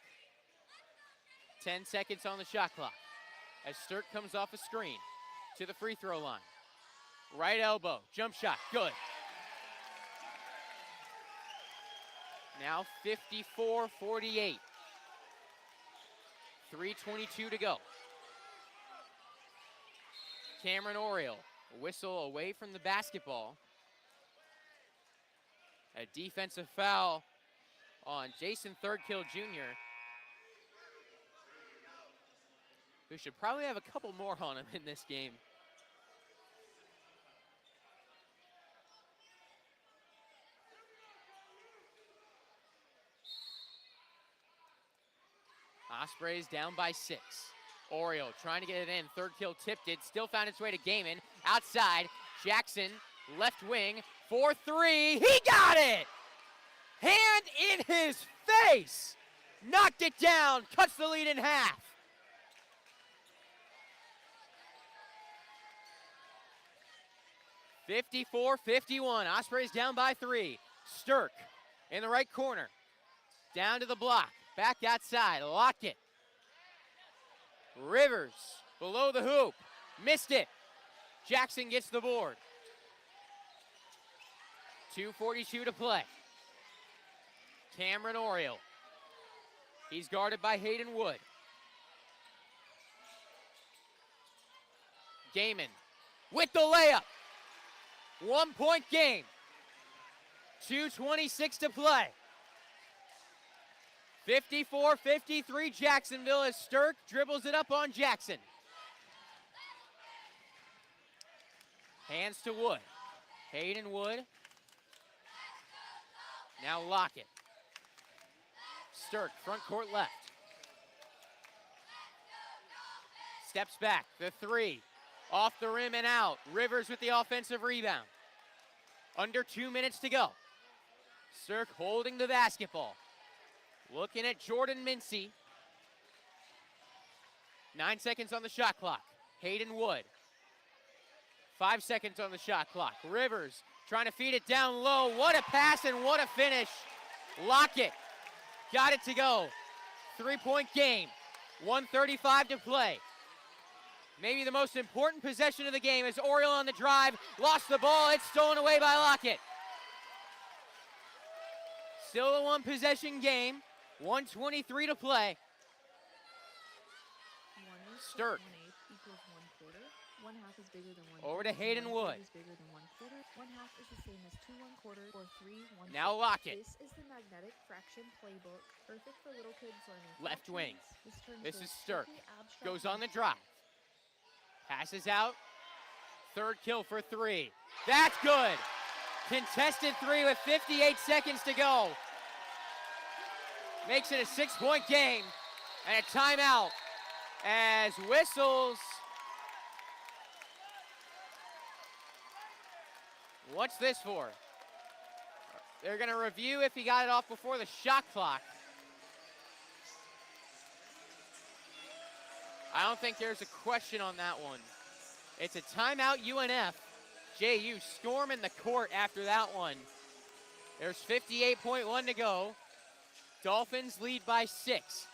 10 seconds on the shot clock as Stirk comes off a screen to the free throw line. Right elbow, jump shot, good. Now 54-48. 3:22 to go. Cameron Oriole, whistle away from the basketball. A defensive foul on Jason Thirdkill Jr., who should probably have a couple more on him in this game. Ospreys down by 6. Oriole trying to get it in. Thirdkill tipped it. Still found its way to Gaiman. Outside. Jackson, left wing. 4-3. He got it! Hand in his face! Knocked it down. Cuts the lead in half. (54-51). Ospreys down by 3. Stirk in the right corner. Down to the block. Back outside. Lockett. Rivers below the hoop. Missed it. Jackson gets the board. 2:42 to play. Cameron Oriole. He's guarded by Hayden Wood. Gaiman with the layup. 1-point game. 2:26 to play. 54-53 Jacksonville as Stirk dribbles it up on Jackson. Hands to Wood. Hayden Wood. Now Lockett. Stirk, front court left. Steps back, the 3. Off the rim and out. Rivers with the offensive rebound. Under 2 minutes to go. Stirk holding the basketball. Looking at Jordan Mincy. 9 seconds on the shot clock. Hayden Wood. 5 seconds on the shot clock. Rivers trying to feed it down low. What a pass and what a finish. Lockett got it to go. 3-point game. 1:35 to play. Maybe the most important possession of the game is Oriole on the drive. Lost the ball. It's stolen away by Lockett. Still a one-possession game. 1:23 to play. Stirk. Over to Hayden Wood. Now Lockett. This is the magnetic fraction playbook, perfect for little kids learning. Left wing. This is Stirk. Goes on the drive. Passes out. Thirdkill for 3. That's good. Contested 3 with 58 seconds to go. Makes it a 6-point game and a timeout as whistles. What's this for? They're going to review if he got it off before the shot clock. I don't think there's a question on that one. It's a timeout UNF. JU storming the court after that one. There's 58.1 to go. Dolphins lead by 6.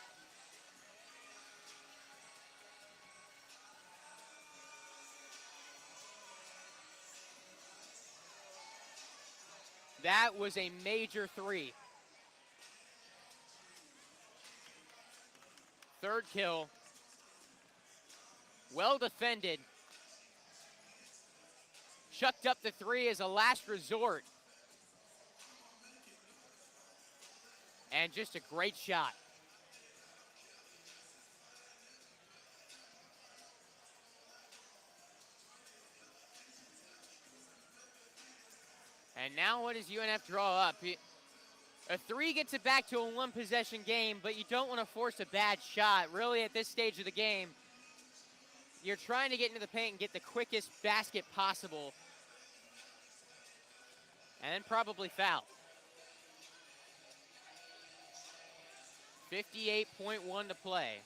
That was a major 3. Thirdkill. Well defended. Chucked up the 3 as a last resort. And just a great shot. And now what does UNF draw up? A 3 gets it back to a one-possession game, but you don't want to force a bad shot. Really, at this stage of the game, you're trying to get into the paint and get the quickest basket possible. And then probably foul. 58.1 to play.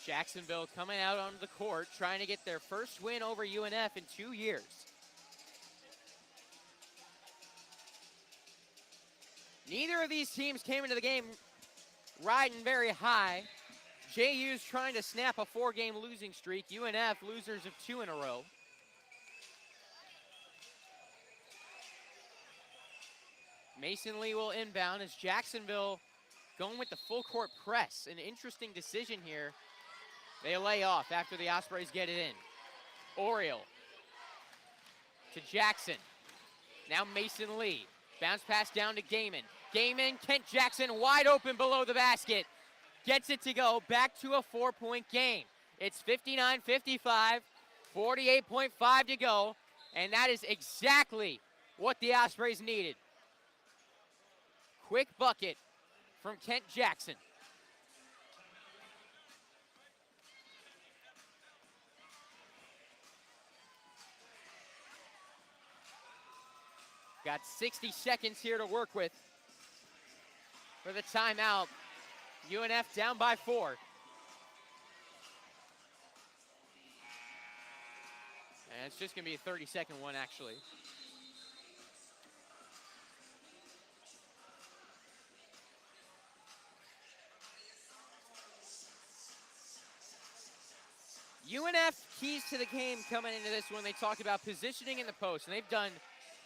Jacksonville coming out onto the court, trying to get their first win over UNF in 2 years. Neither of these teams came into the game riding very high. JU's trying to snap a 4-game losing streak. UNF losers of 2 in a row. Mason Lee will inbound as Jacksonville going with the full court press. An interesting decision here. They lay off after the Ospreys get it in. Oriole to Jackson. Now Mason Lee. Bounce pass down to Gaiman. Gaiman, Kent Jackson wide open below the basket. Gets it to go back to a 4-point game. It's 59-55, 48.5 to go, and that is exactly what the Ospreys needed. Quick bucket from Kent Jackson. Got 60 seconds here to work with for the timeout. UNF down by 4. And it's just going to be a 30-second one, actually. UNF keys to the game coming into this one. They talked about positioning in the post, and they've done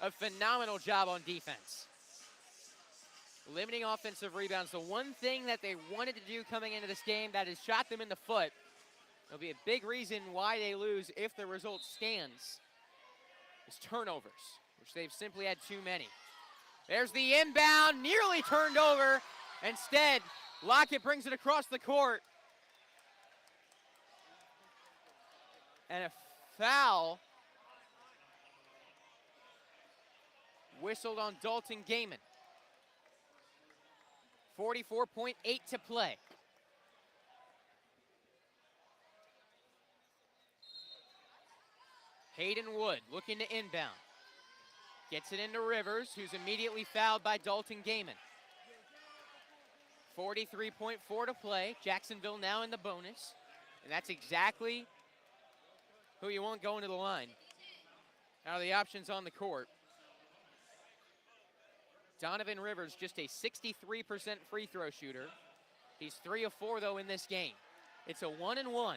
a phenomenal job on defense. Limiting offensive rebounds. The one thing that they wanted to do coming into this game that has shot them in the foot. It'll be a big reason why they lose if the result stands. Is turnovers, which they've simply had too many. There's the inbound, nearly turned over. Instead, Lockett brings it across the court. And a foul whistled on Dalton Gaiman. 44.8 to play. Hayden Wood looking to inbound. Gets it into Rivers, who's immediately fouled by Dalton Gaiman. 43.4 to play. Jacksonville now in the bonus. And that's exactly who you want going to the line. Now the options on the court. Donovan Rivers, just a 63% free throw shooter. He's 3 of 4, though, in this game. It's a 1-and-1.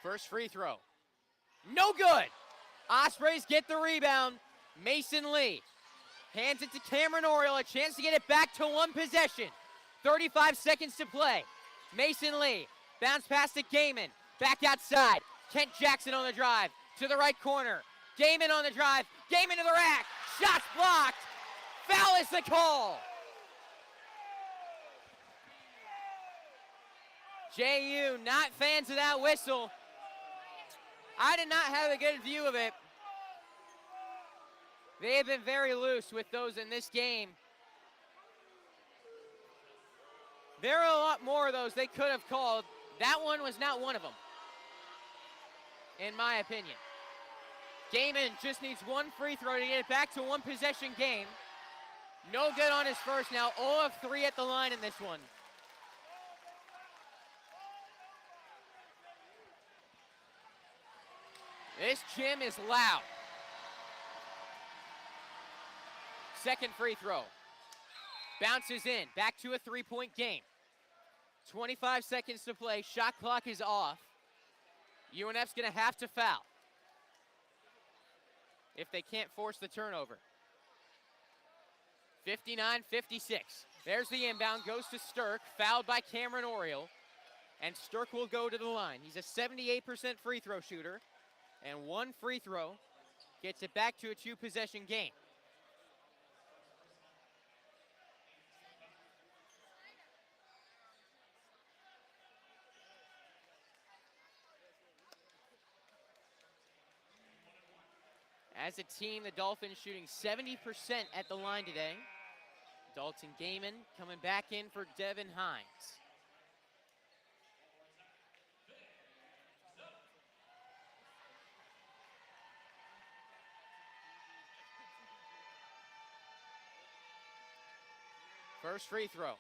First free throw. No good! Ospreys get the rebound. Mason Lee hands it to Cameron Oriole, a chance to get it back to one possession. 35 seconds to play. Mason Lee, bounce pass to Gaiman. Back outside. Kent Jackson on the drive. To the right corner. Gaiman on the drive. Gaiman to the rack. Shots blocked. Foul is the call. JU not fans of that whistle. I did not have a good view of it. They have been very loose with those in this game. There are a lot more of those they could have called. That one was not one of them, in my opinion. Gaiman just needs one free throw to get it back to one possession game. No good on his first now. 0 of 3 at the line in this one. This gym is loud. Second free throw. Bounces in. Back to a 3-point game. 25 seconds to play. Shot clock is off. UNF's going to have to foul if they can't force the turnover. 59-56. There's the inbound. Goes to Stirk. Fouled by Cameron Oriole. And Stirk will go to the line. He's a 78% free throw shooter. And one free throw gets it back to a 2-possession game. As a team, the Dolphins shooting 70% at the line today. Dalton Gaiman coming back in for Devin Hines. First free throw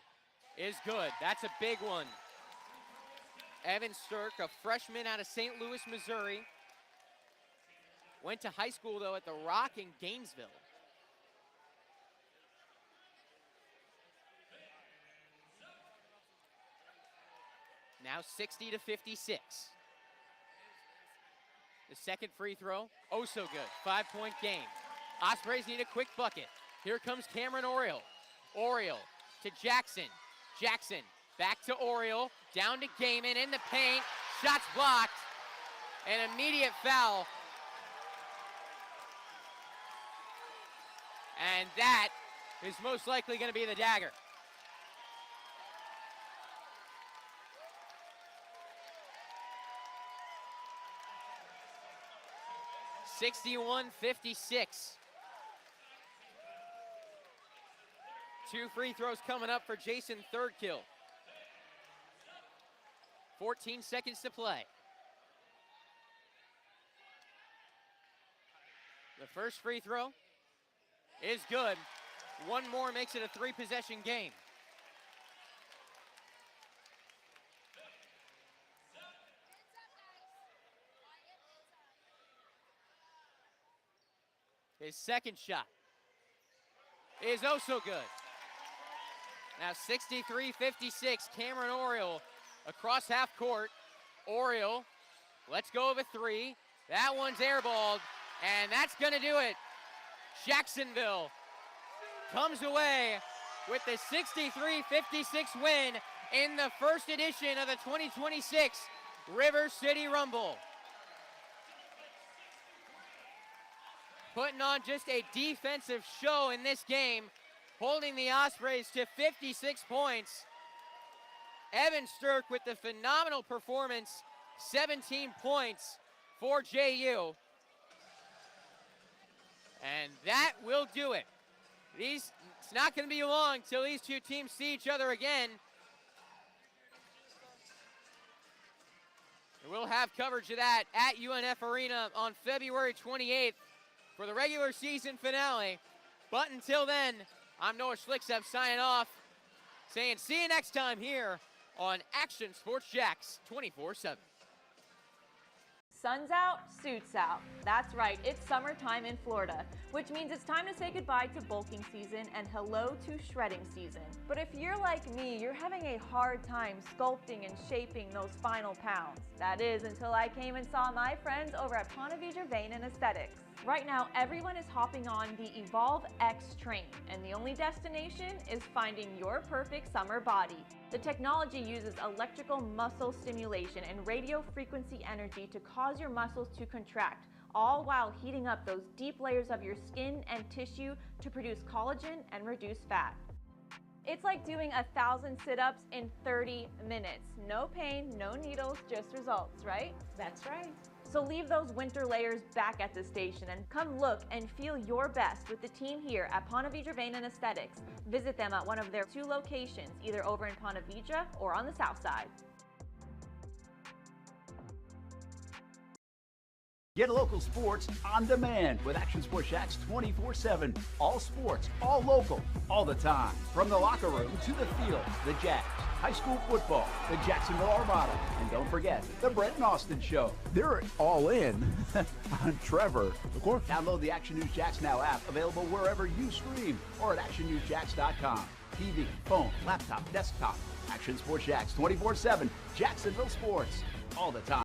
is good. That's a big one. Evan Stirk, a freshman out of St. Louis, Missouri. Went to high school, though, at the Rock in Gainesville. Now 60-56. The second free throw, oh so good. 5-point game. Ospreys need a quick bucket. Here comes Cameron Oriole. Oriole to Jackson. Jackson back to Oriole. Down to Gaiman in the paint. Shots blocked. An immediate foul. And that is most likely going to be the dagger. (61-56). 2 free throws coming up for Jason Thirdkill. 14 seconds to play. The first free throw is good. One more makes it a 3-possession game. His second shot is oh so good. Now 63-56, Cameron Oriole across half court. Oriole, let's go of a 3. That one's airballed, and that's gonna do it. Jacksonville comes away with the 63-56 win in the first edition of the 2026 River City Rumble. Putting on just a defensive show in this game, holding the Ospreys to 56 points. Evan Stirk with the phenomenal performance, 17 points for JU. And that will do it. It's not going to be long till these two teams see each other again. And we'll have coverage of that at UNF Arena on February 28th for the regular season finale. But until then, I'm Noah Schlicksup signing off, saying see you next time here on Action Sports Jax 24/7. Sun's out, suits out. That's right, it's summertime in Florida, which means it's time to say goodbye to bulking season and hello to shredding season. But if you're like me, you're having a hard time sculpting and shaping those final pounds. That is until I came and saw my friends over at Ponte Vedra Vein and Aesthetics. Right now, everyone is hopping on the Evolve X train, and the only destination is finding your perfect summer body. The technology uses electrical muscle stimulation and radio frequency energy to cause your muscles to contract, all while heating up those deep layers of your skin and tissue to produce collagen and reduce fat. It's like doing 1,000 sit-ups in 30 minutes. No pain, no needles, just results, right? That's right. So leave those winter layers back at the station and come look and feel your best with the team here at Ponte Vedra Vein and Aesthetics. Visit them at one of their 2 locations, either over in Ponte Vedra or on the south side. Get local sports on demand with Action Sports Jax 24/7. All sports, all local, all the time. From the locker room to the field, the Jags, high school football, the Jacksonville Armada, and don't forget the Brett and Austin Show. They're all in on Trevor. Of course. Download the Action News Jax Now app, available wherever you stream or at actionnewsjax.com. TV, phone, laptop, desktop. Action Sports Jax 24/7. Jacksonville sports, all the time.